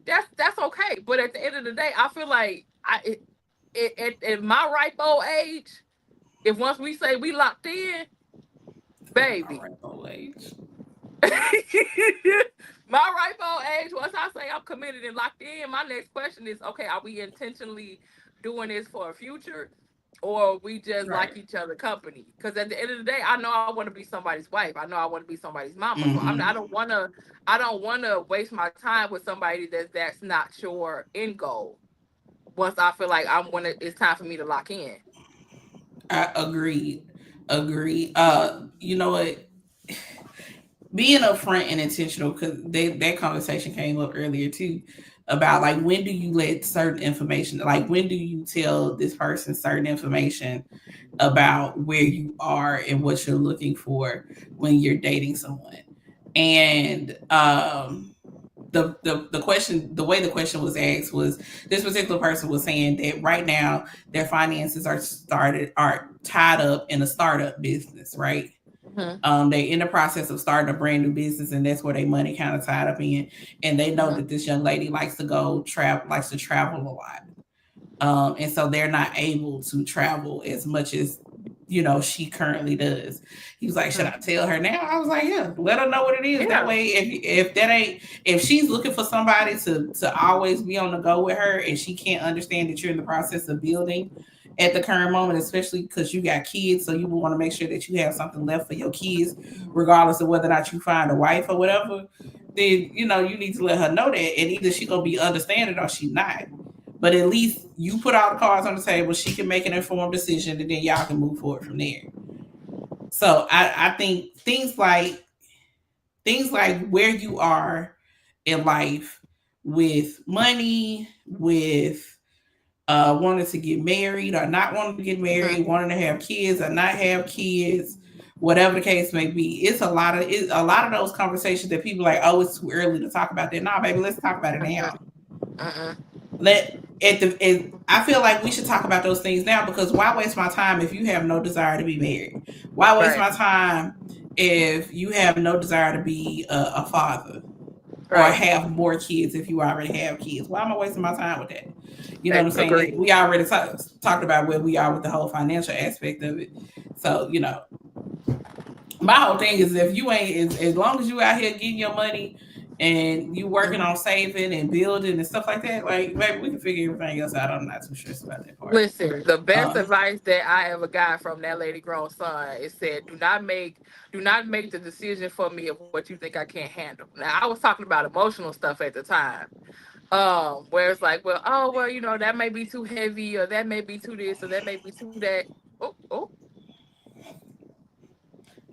that's okay. But at the end of the day, I feel like at my ripe old age, if once we say we locked in, baby. My ripe old age. My ripe old age, once I say I'm committed and locked in, my next question is, okay, are we intentionally doing this for a future? Or we just like each other company? Because at the end of the day, I know I want to be somebody's wife. I know I want to be somebody's mama. So I don't want to waste my time with somebody that's not your end goal. Once I feel like it's time for me to lock in. I agree. You know what? Being upfront and intentional, because that conversation came up earlier too, about like, when do you let certain information, like when do you tell this person certain information about where you are and what you're looking for when you're dating someone. And the question, the way the question was asked was, this particular person was saying that right now their finances are tied up in a startup business, right? They in the process of starting a brand new business, and that's where their money kind of tied up in. And they know that this young lady likes to travel a lot. And so they're not able to travel as much as she currently does. He was like, should I tell her now? I was like, yeah, let her know what it is. Yeah. That way, if she's looking for somebody to always be on the go with her, and she can't understand that you're in the process of building at the current moment, especially because you got kids, so you want to make sure that you have something left for your kids, regardless of whether or not you find a wife or whatever, then you need to let her know that, and either she gonna be understanding or she not. But at least you put all the cards on the table, she can make an informed decision, and then y'all can move forward from there. So I think things like where you are in life with money, with wanting to get married or not wanting to get married, wanting to have kids or not have kids, whatever the case may be, it's a lot of those conversations that people are like, oh, it's too early to talk about that. Nah, baby, let's talk about it now. I feel like we should talk about those things now, because why waste my time if you have no desire to be married? Why waste my time if you have no desire to be a father or have more kids if you already have kids? Why am I wasting my time with that? You know what I'm saying? Like, we already talked about where we are with the whole financial aspect of it. So, my whole thing is, if you ain't, as long as you out here getting your money and you working on saving and building and stuff like that, like, maybe we can figure everything else out. I'm not too stressed about that part. Listen, the best advice that I ever got from that lady grown son is said, do not make the decision for me of what you think I can't handle. Now, I was talking about emotional stuff at the time. Where it's like, well, that may be too heavy, or that may be too this, or that may be too that. Oh.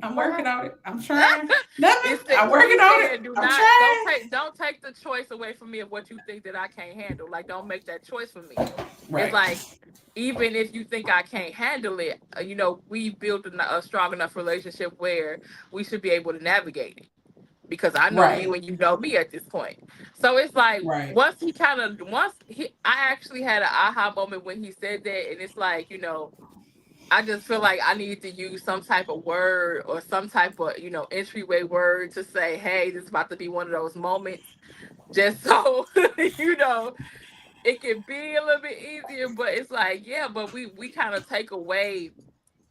I'm working on it. I'm trying. I'm working on it. Don't take the choice away from me of what you think that I can't handle. Like, don't make that choice for me. Right. It's like, even if you think I can't handle it, we built a strong enough relationship where we should be able to navigate it. Because I know you and you know me at this point. So it's like, I actually had an aha moment when he said that. And it's like, I just feel like I need to use some type of word or some type of, entryway word to say, hey, this is about to be one of those moments. Just so, it can be a little bit easier. But it's like, yeah, but we kind of take away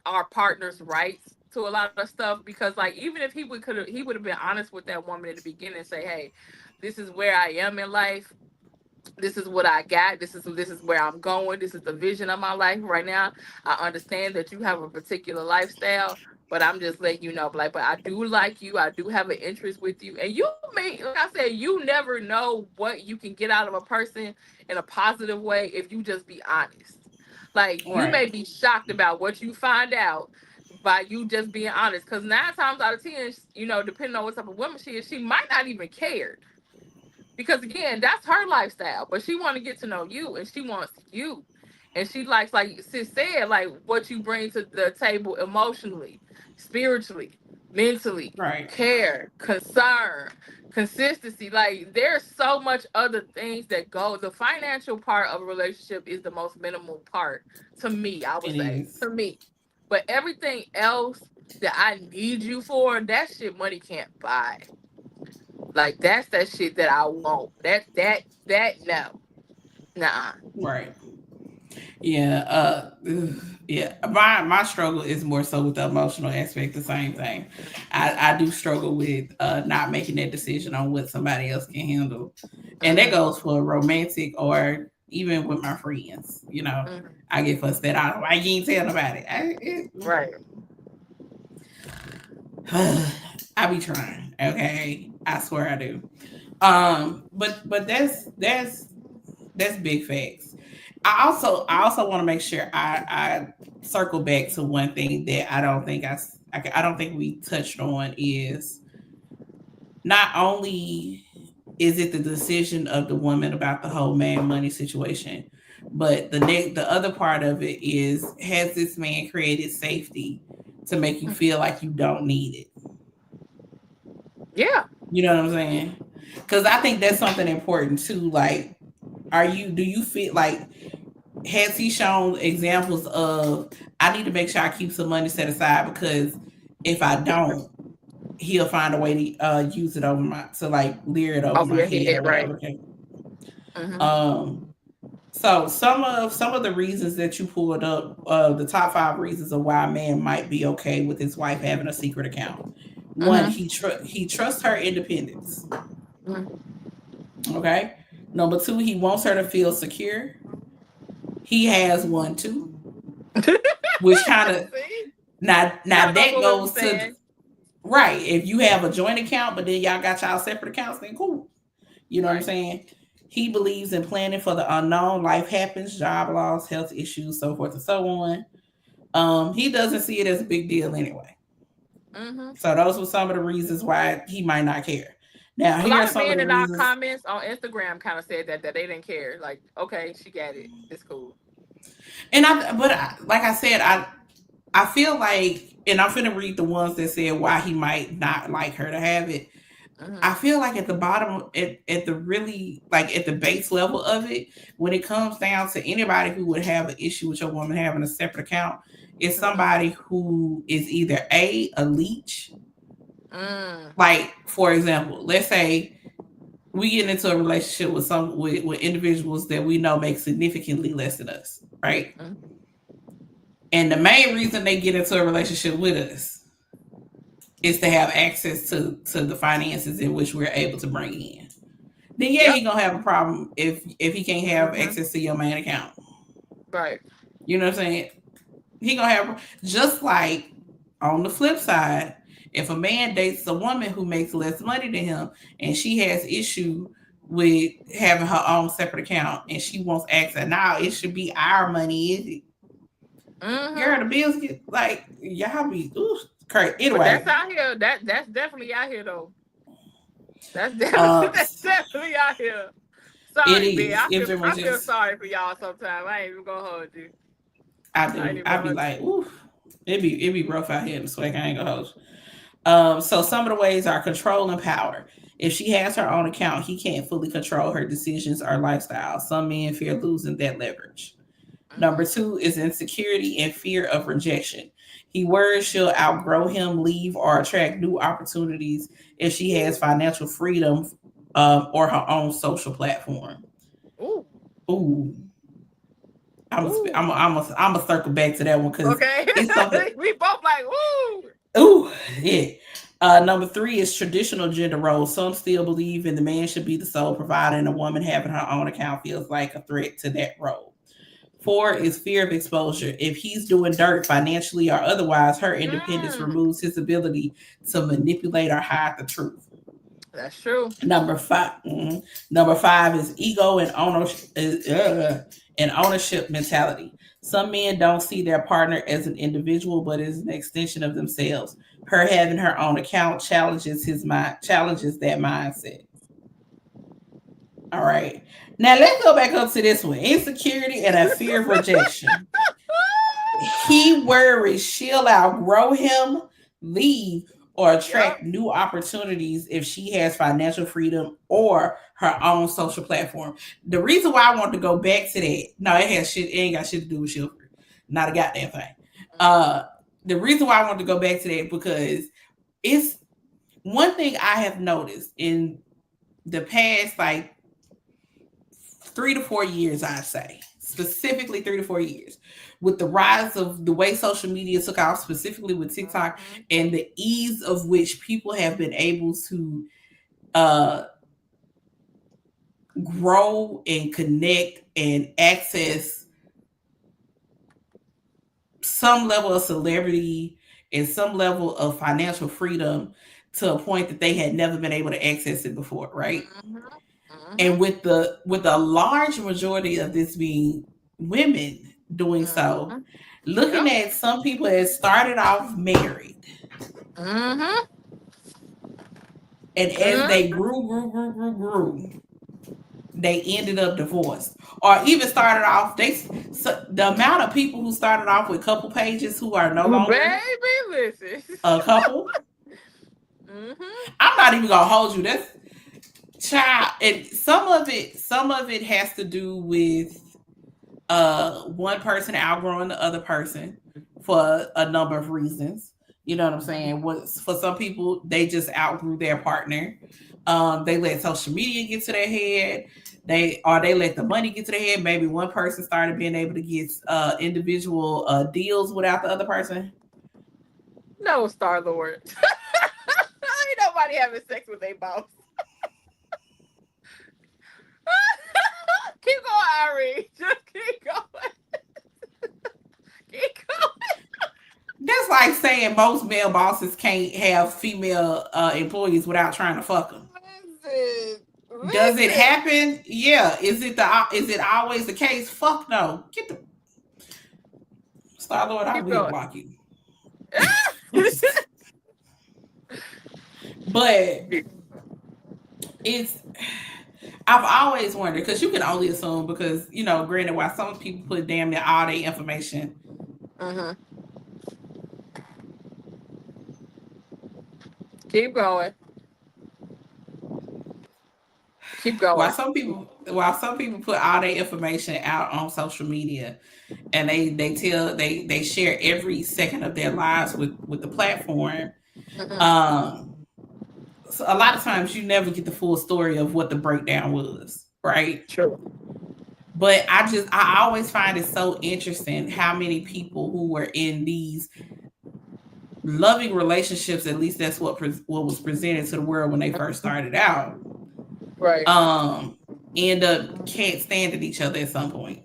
our partner's rights to a lot of stuff, because like, even if he would have been honest with that woman at the beginning and say, hey, this is where I am in life, this is what I got, this is where I'm going, this is the vision of my life right now. I understand that you have a particular lifestyle, but I'm just letting you know, like, but I do like you, I do have an interest with you, and you may, like I said, you never know what you can get out of a person in a positive way if you just be honest. Like, you may be shocked about what you find out by you just being honest. Because 9 times out of 10, depending on what type of woman she is, she might not even care. Because again, that's her lifestyle. But she want to get to know you, and she wants you. And she likes, like Sis said, like, what you bring to the table emotionally, spiritually, mentally, care, concern, consistency. Like, there's so much other things that go. The financial part of a relationship is the most minimal part to me, I would say. To me. But everything else that I need you for, that shit money can't buy. Like, that's that shit that I want. That no. Nah. Right. Yeah. Yeah. My struggle is more so with the emotional aspect, the same thing. I do struggle with not making that decision on what somebody else can handle. And that goes for romantic or even with my friends. I get fussed that out. Why you ain't tell nobody? Right. I be trying. Okay. I swear I do. But that's big facts. I also want to make sure I circle back to one thing that I don't think we touched on, is not only is it the decision of the woman about the whole man money situation, but the other part of it is, has this man created safety to make you feel like you don't need it? Yeah. You know what I'm saying? Because I think that's something important too. Like, do you feel like, has he shown examples of, I need to make sure I keep some money set aside because if I don't, he'll find a way to use it to like leer it over my head or whatever. Right. So some of the reasons that you pulled up, the top 5 reasons of why a man might be okay with his wife having a secret account. One, he trusts her independence. Okay. Number 2, he wants her to feel secure. He has one too, which kind of now that goes to right. If you have a joint account, but then y'all got y'all separate accounts, then cool. You know what I'm saying? He believes in planning for the unknown. Life happens, job loss, health issues, so forth and so on. He doesn't see it as a big deal anyway. So those were some of the reasons why he might not care. Now, a here lot are of some men of the in our reasons. comments on Instagram kind of said that they didn't care. Like, okay, she got it. It's cool. And like I said, I feel like, and I'm finna read the ones that said why he might not like her to have it. I feel like at the bottom, at the really, like at the base level of it, when it comes down to anybody who would have an issue with your woman having a separate account, is somebody who is either a leech. Like, for example, let's say we get into a relationship with individuals that we know make significantly less than us, right? And the main reason they get into a relationship with us is to have access to the finances in which we're able to bring in. Then he gonna have a problem if he can't have access to your main account. Right. You know what I'm saying? He gonna have, just like on the flip side, if a man dates a woman who makes less money than him and she has issue with having her own separate account and she wants access, now it should be our money, is it? Girl, the bills get like y'all be crazy. Anyway, but that's out here. That's definitely out here though. That's definitely out here. Sorry, man. I feel sorry for y'all sometimes. I ain't even gonna hold you. I be like, ooh, it be rough out here in the swag. I ain't gonna hold you. So some of the ways are control and power. If she has her own account, he can't fully control her decisions or lifestyle. Some men fear losing that leverage. Number 2 is insecurity and fear of rejection. He worries she'll outgrow him, leave, or attract new opportunities if she has financial freedom or her own social platform. Ooh. I'm gonna circle back to that one because it's something we both like. Ooh, yeah. Number 3 is traditional gender roles. Some still believe in the man should be the sole provider, and a woman having her own account feels like a threat to that role. 4 is fear of exposure. If he's doing dirt financially or otherwise, her independence removes his ability to manipulate or hide the truth. That's true. Number 5 is ego and ownership mentality. Some men don't see their partner as an individual, but as an extension of themselves. Her having her own account challenges that mindset. All right. Now let's go back up to this one. Insecurity and a fear of rejection. He worries she'll outgrow him, leave, or attract new opportunities if she has financial freedom or her own social platform. The reason why I want to go back to that, no, it ain't got shit to do with chivalry. Not a goddamn thing. The reason why I want to go back to that because it's one thing I have noticed in the past, like 3 to 4 years, I'd say, specifically 3 to 4 years, with the rise of the way social media took off, specifically with TikTok, and the ease of which people have been able to grow and connect and access some level of celebrity and some level of financial freedom to a point that they had never been able to access it before, right? And with the large majority of this being women doing so, looking at some people that started off married, and as they grew, they ended up divorced, or even started off. The amount of people who started off with couple pages who are no longer a couple. I'm not even gonna hold you. That's child, and some of it has to do with one person outgrowing the other person for a number of reasons. You know what I'm saying? For some people, they just outgrew their partner. They let social media get to their head. They let the money get to their head. Maybe one person started being able to get individual deals without the other person. No, Star Lord. Ain't nobody having sex with a boss. Keep going, Irene. Just keep going. Keep going. That's like saying most male bosses can't have female employees without trying to fuck them. Listen. Does it happen? Yeah. Is it always the case? Fuck no. Get the Star Lord. I will block you. But I've always wondered, because you can only assume, because granted, while some people put damn near all their information. Keep going. Keep going. While some people put all their information out on social media, and they share every second of their lives with the platform. So a lot of times you never get the full story of what the breakdown was, right? True. But I always find it so interesting how many people who were in these loving relationships, at least that's what was presented to the world when they first started out, right? End up can't stand at each other at some point.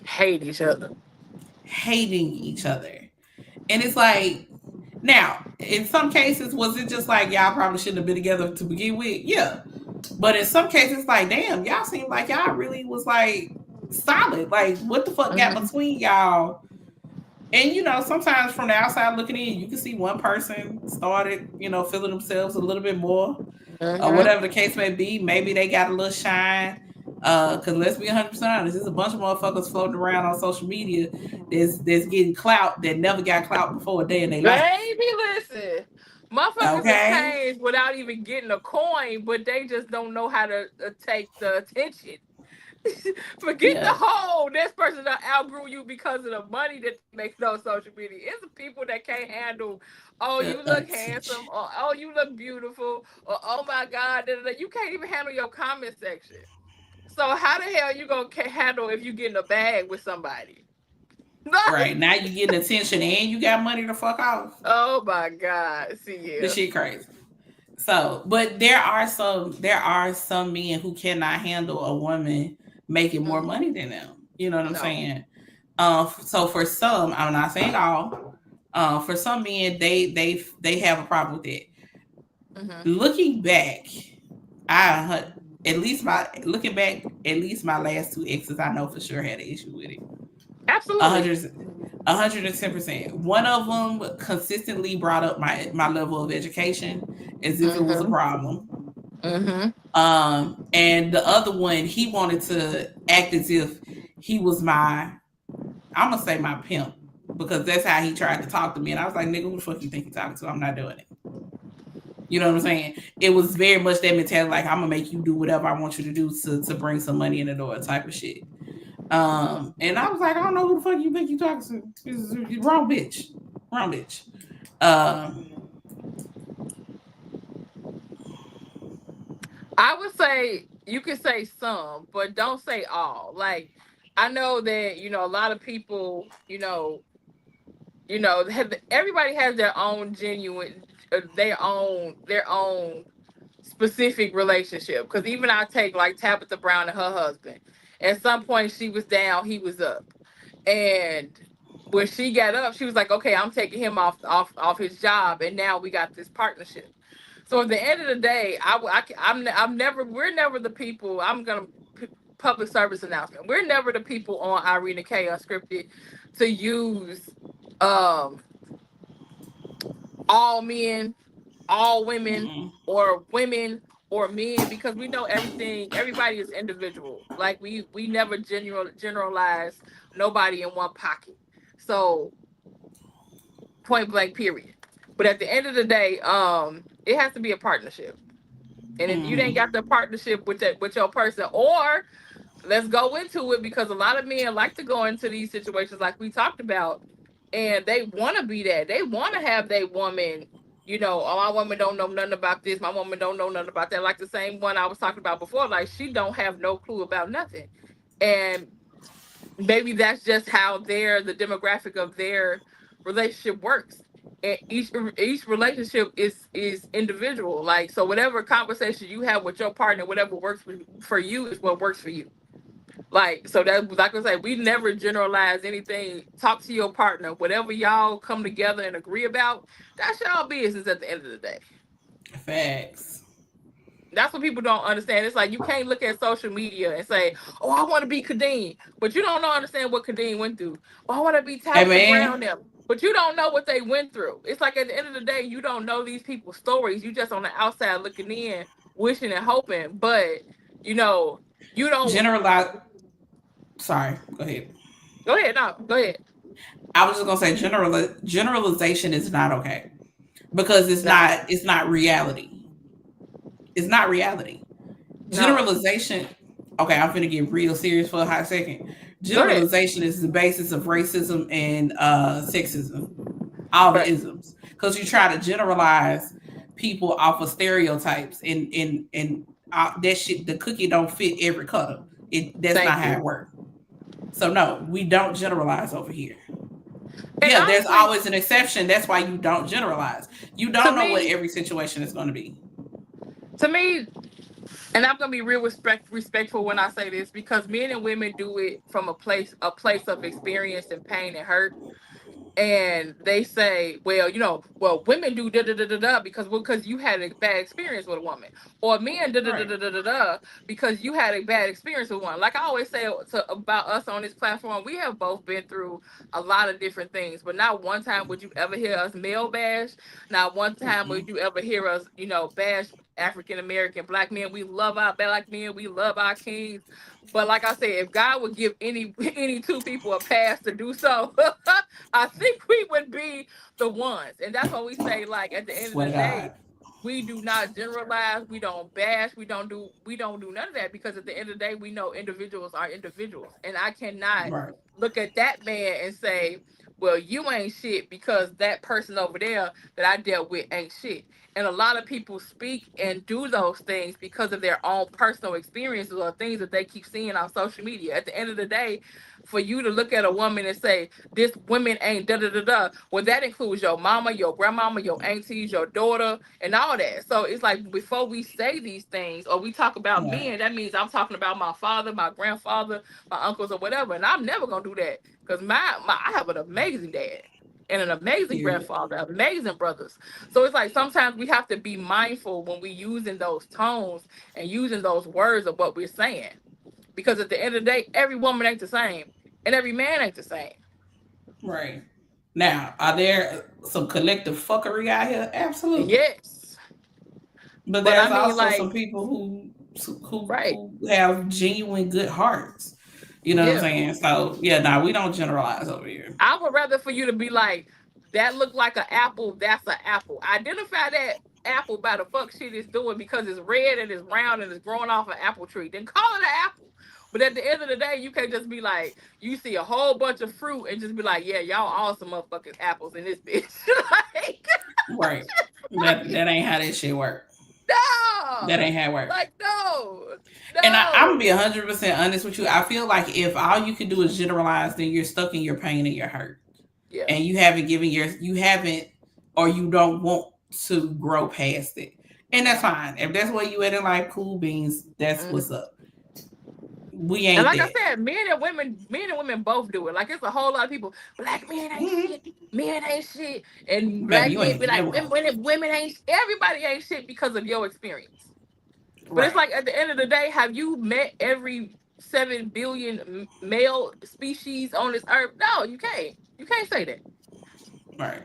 Hating each other. And it's like, now, in some cases, was it just like y'all probably shouldn't have been together to begin with? Yeah. But in some cases, like, damn, y'all seem like y'all really was like solid. Like, what the fuck got between y'all? And sometimes from the outside looking in, you can see one person started, feeling themselves a little bit more, or whatever the case may be. Maybe they got a little shine. Because let's be 100% honest, there's a bunch of motherfuckers floating around on social media that's getting clout that never got clout before a day in their life. Baby, listen. Motherfuckers have changed without even getting a coin, but they just don't know how to take the attention. Forget the whole, this person that outgrew you because of the money that they make on social media. It's the people that can't handle, oh, you look handsome, or oh, you look beautiful, or oh my God, you can't even handle your comment section. So how the hell you gonna handle if you get in a bag with somebody? Right, now you getting attention and you got money to fuck off. Oh my God. See, yeah. This shit crazy. So, but there are some men who cannot handle a woman making more money than them. You know what I'm saying? So for some, I'm not saying all, for some men, they have a problem with that. Looking back, at least my last two exes, I know for sure had an issue with it. Absolutely. 110%. One of them consistently brought up my level of education as if it was a problem. And the other one, he wanted to act as if he was I'm gonna say my pimp, because that's how he tried to talk to me. And I was like, nigga, who the fuck you think you're talking to? I'm not doing it. You know what I'm saying? It was very much that mentality, like, I'm gonna make you do whatever I want you to do to bring some money in the door type of shit. And I was like, I don't know who the fuck you think you talking to. Wrong bitch. I would say you can say some, but don't say all. Like, I know that, a lot of people, everybody has their own genuine, their own specific relationship. Because even I take like Tabitha Brown and her husband. At some point she was down, he was up. And when she got up, she was like, okay, I'm taking him off his job. And now we got this partnership. So at the end of the day, we're never the people, I'm going to public service announcement. We're never the people on Irene K Unscripted to use all men, all women, or women or men, because we know everybody is individual. Like we never generalize nobody in one pocket. So point blank, period. But at the end of the day, it has to be a partnership. And if you ain't got the partnership with your person, or let's go into it, because a lot of men like to go into these situations like we talked about, and they want to be that. They want to have their woman. You know, oh, my woman don't know nothing about this. My woman don't know nothing about that. Like the same one I was talking about before. Like she don't have no clue about nothing, and maybe that's just how the demographic of their relationship works. And each relationship is individual. Like so, whatever conversation you have with your partner, whatever works for you is what works for you. Like so that like I say, we never generalize anything. Talk to your partner. Whatever y'all come together and agree about, that's y'all business at the end of the day. Facts. That's what people don't understand. It's like you can't look at social media and say, "Oh, I want to be Kadeem," but you don't know understand what Kadeem went through. "Oh, I want to be Hey Tabitha Brown," man, them, but you don't know what they went through. It's like at the end of the day, you don't know these people's stories. You just on the outside looking in, wishing and hoping, but you know, you don't. generalize. Sorry, go ahead. Go ahead, no, go ahead. I was just gonna say generalization is not okay because it's No, not. It's not reality. It's not reality. no, Generalization. Okay, I'm gonna get real serious for a hot second. go ahead. Generalization is the basis of racism and sexism. All the Right, isms, because you try to generalize people off of stereotypes, and that shit. The cookie don't fit every color. That's not thank how you. it works. So no, we don't generalize over here. And Yeah, there's honestly, always an exception. That's why you don't generalize. You to don't know what me, every situation is going to be. to me, and I'm gonna be real respectful when I say this because men and women do it from a place of experience and pain and hurt, and they say, well, well, women do da da da da da because you had a bad experience with a woman, or men da da da Right. da da da da because you had a bad experience with one. Like I always say about us on this platform, we have both been through a lot of different things, but not one time would you ever hear us male bash. Not one time would Mm-mm. you ever hear us, bash African American black men. We love our black men. We love our kings. But like I said, if God would give any any two people a pass to do so, I think we would be the ones. And that's why we say, like, at the end of Swear the to day, God. we do not generalize, we don't bash, we don't do none of that because at the end of the day, we know individuals are individuals. And I cannot Right. look at that man and say, well, you ain't shit because that person over there that I dealt with ain't shit. And a lot of people speak and do those things because of their own personal experiences or things that they keep seeing on social media. At the end of the day, for you to look at a woman and say, this women ain't da da da da, well, that includes your mama, your grandmama, your aunties, your daughter, and all that. So it's like before we say these things or we talk about Yeah. men, that means I'm talking about my father, my grandfather, my uncles, or whatever. And I'm never gonna do that because my I have an amazing dad and an amazing Period. grandfather, amazing brothers. So it's like sometimes we have to be mindful when we using those tones and using those words of what we're saying. Because at the end of the day, every woman ain't the same and every man ain't the same. Right. Now, are there some collective fuckery out here? Absolutely. Yes. But But I there's mean, also like, some people who right. who have genuine good hearts. You know what I'm Yeah. saying? So yeah, nah, we don't generalize over here. I would rather for you to be like, that look like an apple, that's an apple. Identify that apple by the fuck shit it's doing because it's red and it's round and it's growing off an apple tree. Then call it an apple. But at the end of the day, you can't just be like, you see a whole bunch of fruit and just be like, yeah, y'all all some motherfucking apples in this bitch. Like, Right. That ain't how that shit work. That no. ain't how it work. Like, no. And I'm gonna No. be 100% honest with you. I feel like if all you can do is generalize, then you're stuck in your pain and your hurt, Yeah. and you haven't, or you don't want to grow past it, and that's fine. If that's where you at in life, cool beans. That's what's Mhm. up. We And ain't like I that. said, men and women both do it. Like it's a whole lot of people. Black men ain't Mhm. shit. Men ain't shit. And Baby, black you men ain't be like, never women, gonna. women ain't. Everybody ain't shit because of your experience. But it's Right. like at the end of the day, have you met every 7 billion male species on this earth? No, you can't. You can't say that. Right.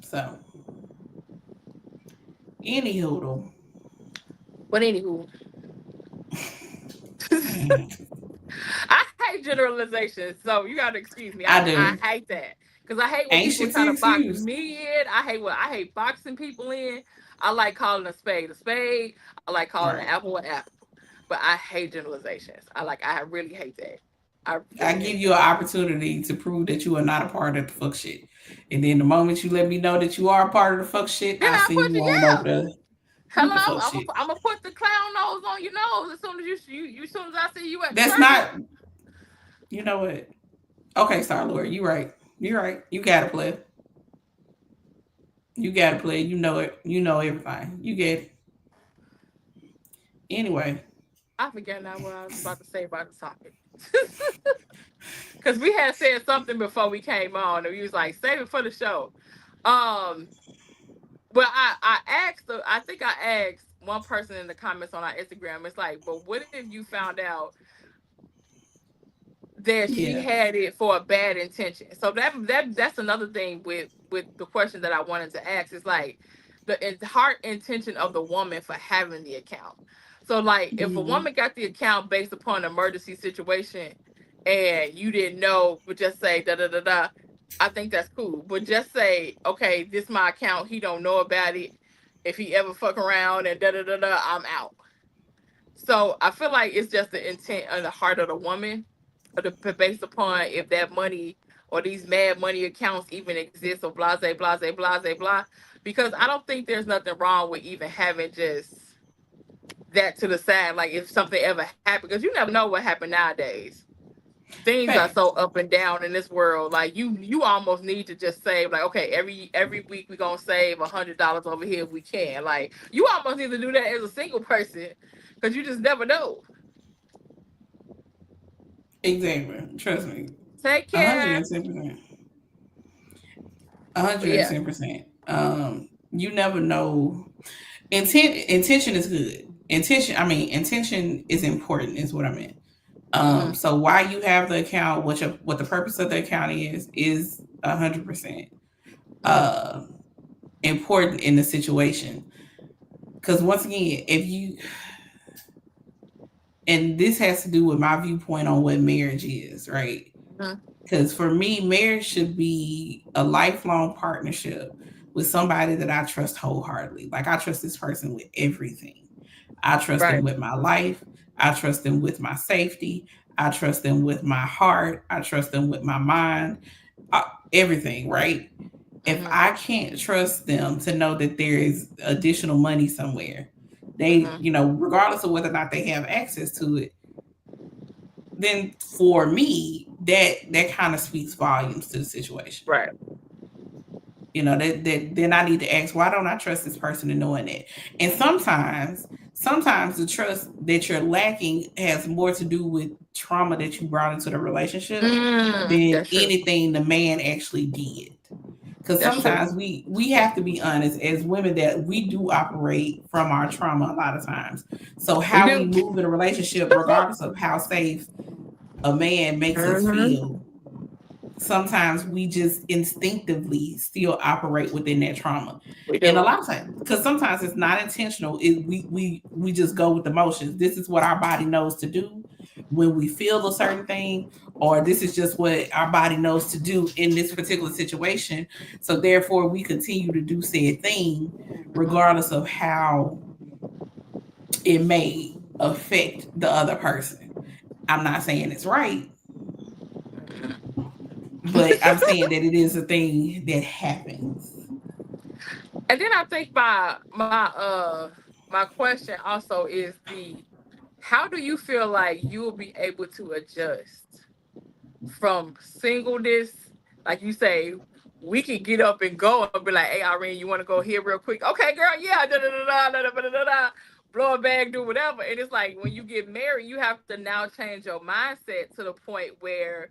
So, anywho, But anywho, man, I hate generalizations, so you gotta excuse me. I I do. hate that because I hate when Ain't people shit try to to box excuse. me in. I hate boxing people in. I like calling a spade a spade. I like calling an Right. apple an apple. But I hate generalizations. I really hate that. I give you an opportunity to prove that you are not a part of the fuck shit. And then the moment you let me know that you are a part of the fuck shit, Then I I send put you you, on yeah. over there. Hello, I'm gonna put the clown nose on your nose as soon as as soon as I see you at That's the not. You know what? Okay, Star Lord, you right. You're right. You gotta play. You gotta play. You know it. You know everything. You get it. Anyway. I forget now what I was about to say about the topic. Because we had said something before we came on, and we was like, save it for the show. Well, I asked, I think I asked one person in the comments on our Instagram. It's like, but what if you found out that she had it for a bad intention? So that's another thing with the question that I wanted to ask. Is like the heart intention of the woman for having the account. So like if a woman got the account based upon an emergency situation and you didn't know, but just say da da da da, I think that's cool. But just say, okay, this my account, he don't know about it. If he ever fuck around and da da da da, I'm out. So I feel like it's just the intent of the heart of the woman, based upon if that money or these mad money accounts even exist, or blase, blase, blase, blah. Because I don't think there's nothing wrong with even having just that to the side. Like if something ever happened, because you never know what happened nowadays. Things are so up and down in this world. Like you almost need to just save. Like okay, every week we're gonna save $100 over here if we can. Like you almost need to do that as a single person, because you just never know. Exactly. Trust me. Take care. 110%. Yeah. 110%. You never know. Intention is good. Intention is important, is what I meant. So why you have the account, what the purpose of the account is 100% important in the situation. Because once again, if you, and this has to do with my viewpoint on what marriage is, right? Because for me, marriage should be a lifelong partnership with somebody that I trust wholeheartedly. Like I trust this person with everything. I trust them with my life. I trust them with my safety. I trust them with my heart. I trust them with my mind. Everything, right? If I can't trust them to know that there is additional money somewhere, they, regardless of whether or not they have access to it, then for me, that kind of speaks volumes to the situation. Right. That then I need to ask, why don't I trust this person in knowing that? And sometimes the trust that you're lacking has more to do with trauma that you brought into the relationship than anything the man actually did. Because sometimes we have to be honest as women that we do operate from our trauma a lot of times. So how we move in a relationship, regardless of how safe a man makes us feel, sometimes we just instinctively still operate within that trauma. And a lot of times, because sometimes it's not intentional, we just go with the motions. This is what our body knows to do when we feel a certain thing, or this is just what our body knows to do in this particular situation. So therefore we continue to do said thing regardless of how it may affect the other person. I'm not saying it's right, but I'm saying that it is a thing that happens. And then I think my question also is how do you feel like you will be able to adjust from singleness? Like you say, we can get up and go and be like, hey, Irene, you want to go here real quick? Okay, girl, yeah, da da da da da da da da. Blow a bag, do whatever. And it's like when you get married, you have to now change your mindset to the point where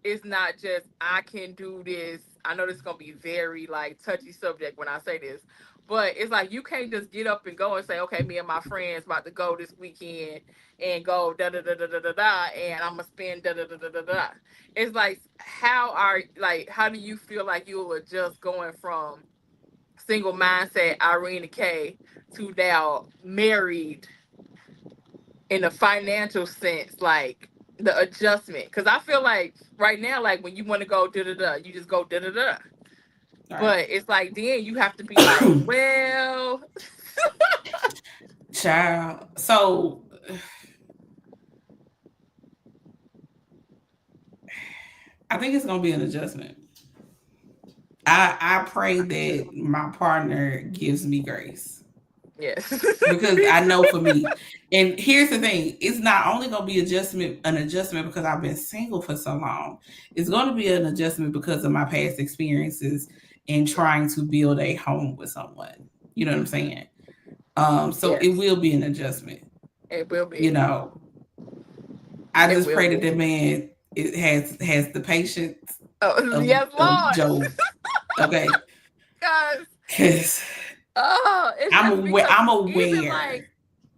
it's not just I can do this. I know this is gonna be very like touchy subject when I say this, but it's like you can't just get up and go and say, okay, me and my friends about to go this weekend and go da da da da da da da, and I'm gonna spend da da da da da da. It's like how do you feel like you'll adjust going from single mindset Irene K to now married in a financial sense, like the adjustment? Because I feel like right now, like when you want to go da da da, you just go da da da. But it's like then you have to be like, well, child. So I think it's gonna be an adjustment. I pray that my partner gives me grace. Yes. Because I know for me, and here's the thing, it's not only gonna be an adjustment because I've been single for so long. It's gonna be an adjustment because of my past experiences in trying to build a home with someone. You know what I'm saying? So Yes. it will be an adjustment. It will be. You know, I It just will pray be. that man has the patience Oh, of, yes, of Lord. Job. Okay, Guys. because It's I'm just because I'm even aware. like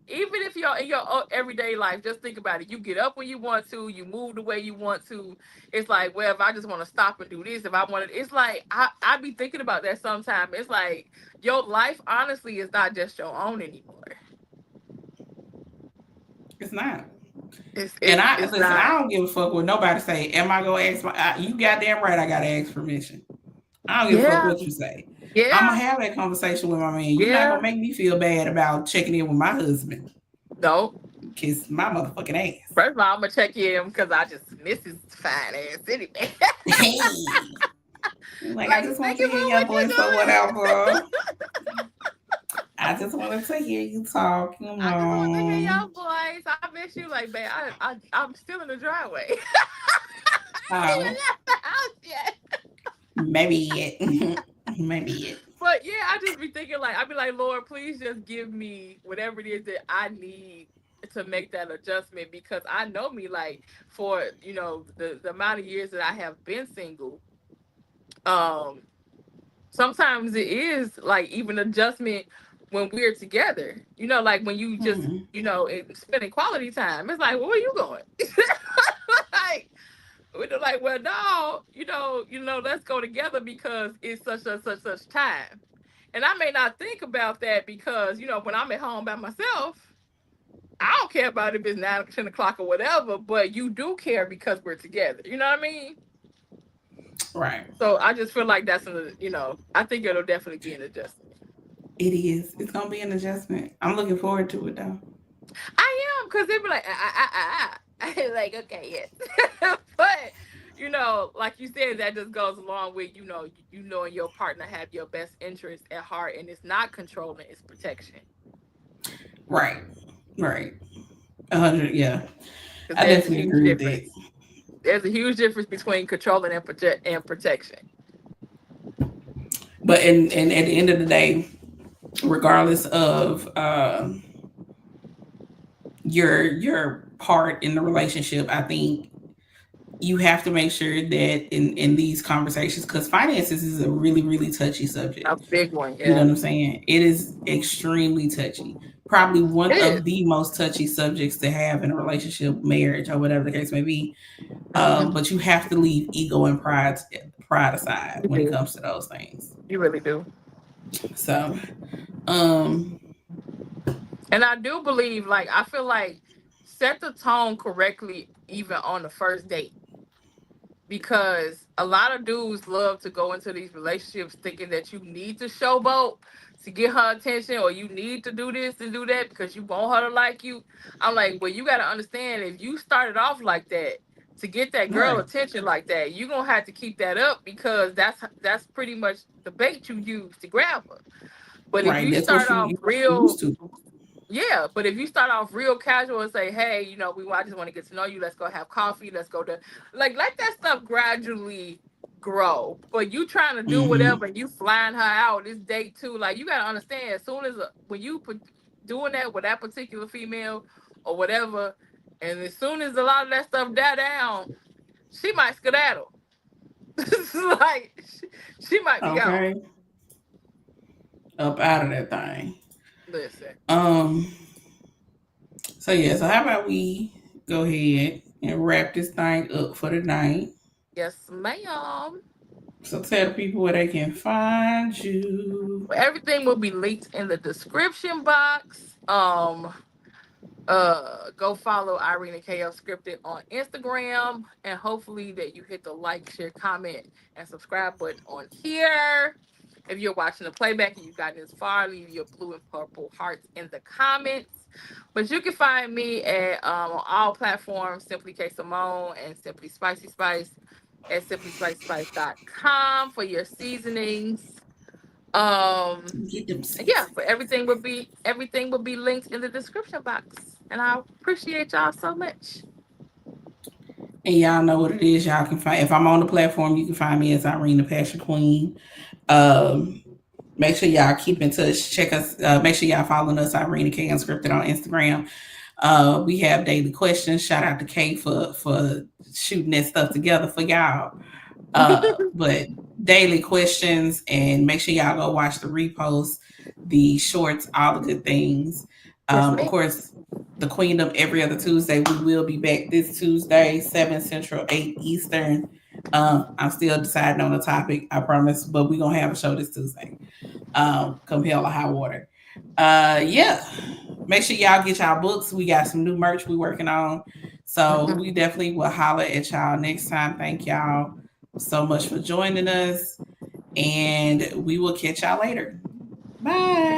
even if you're in your everyday life, just think about it. You get up when you want to, you move the way you want to. It's like, well, if I just want to stop and do this, if I want to, it's like I be thinking about that sometimes. It's like your life, honestly, is not just your own anymore. It's not. It's And it's, I it's listen. I not. don't give a fuck what nobody say. Am I gonna ask you goddamn right. I gotta ask permission. I don't give a fuck Yeah, what you say. I'm yeah, gonna have that conversation with my man. You're not yeah. gonna make me feel bad about checking in with my husband. No. Kiss my motherfucking ass. First of all, I'm gonna check in because I just miss his fine ass anyway. Hey. Like I Like, just want think to hear about your what you're voice or doing. whatever. I just wanted to hear you talk. You I just want to hear know. your voice. I miss you, like, man. I'm still in the driveway. I ain't even Oh, left the house yet. maybe it. Maybe it. But yeah, I just be thinking like, I'd be like, Lord, please just give me whatever it is that I need to make that adjustment because I know me like for the amount of years that I have been single. Um, Sometimes it is like even adjustment when we're together. Like when you just Hmm. spending quality time. It's like, well, where you going? Like we're like, well, no, let's go together because it's such time. And I may not think about that because when I'm at home by myself, I don't care about if it's 9 or 10 o'clock or whatever. But you do care because we're together. You know what I mean? Right. So I just feel like I think it'll definitely be an adjustment. It is. It's gonna be an adjustment. I'm looking forward to it though. I am because they be like, like, okay, yes. But like you said, that just goes along with and your partner have your best interest at heart, and it's not controlling, it's protection. Right. Right. 100. Yeah. Because I there's a definitely huge agree with difference. that. There's a huge difference between controlling and protection. But and at the end of the day, regardless of your part in the relationship, I think you have to make sure that in these conversations, because finances is a really really touchy A subject. big one, You know yeah. what I'm saying? It is extremely touchy. Probably one It of is. the most touchy subjects to have in a relationship, marriage, or whatever the case may be. Mhm. But you have to leave ego and pride aside You when it do. comes to those things. You really do. So, um, And I do believe, like, I feel like set the tone correctly even on the first date. Because a lot of dudes love to go into these relationships thinking that you need to showboat to get her attention or you need to do this and do that because you want her to like you. I'm like, well, you got to understand if you started off like that to get that girl right, attention like that, you're going to have to keep that up because that's pretty much the bait you use to grab her. But if right. you That's what start off you real used to. yeah, but if you start off real casual and say, "Hey, I just want to get to know you. Let's go have coffee. Let's go to let that stuff gradually grow." But you trying to do Hmm. whatever, and you flying her out this date too. Like you gotta understand, as soon as when you put doing that with that particular female or whatever, and as soon as a lot of that stuff die down, she might skedaddle. Like she might be gone. Okay, up out of that thing. Listen, Um. So yeah. So how about we go ahead and wrap this thing up for the night? yes, ma'am. So tell the people where they can find you. Everything will be linked in the description box. Go follow Irene and KO Scripted on Instagram, and hopefully that you hit the like, share, comment, and subscribe button on here. If you're watching the playback and you've gotten this far, leave your blue and purple hearts in the comments. But you can find me at on all platforms, Simply K Simone and Simply Spicy Spice. at simplyspicespice.com for your seasonings. Get them. Yeah, but everything would be linked in the description box. And I appreciate y'all so much. And y'all know what it is. Y'all can find, if I'm on the platform, you can find me as Irene the Passion Queen. Make sure y'all keep in touch. Check us. Make sure y'all following us, Irene K Unscripted on Instagram. We have daily questions. Shout out to Kay for shooting that stuff together for y'all. But daily questions, and make sure y'all go watch the reposts, the shorts, all the good things. Of course, the Queendom every other Tuesday. We will be back this Tuesday, 7 Central, 8 Eastern. I'm still deciding on the topic, I promise, but we're gonna have a show this Tuesday. Come hell or high water. Yeah. Make sure y'all get y'all books. We got some new merch we working on. So we definitely will holler at y'all next time. Thank y'all so much for joining us. And we will catch y'all later. Bye.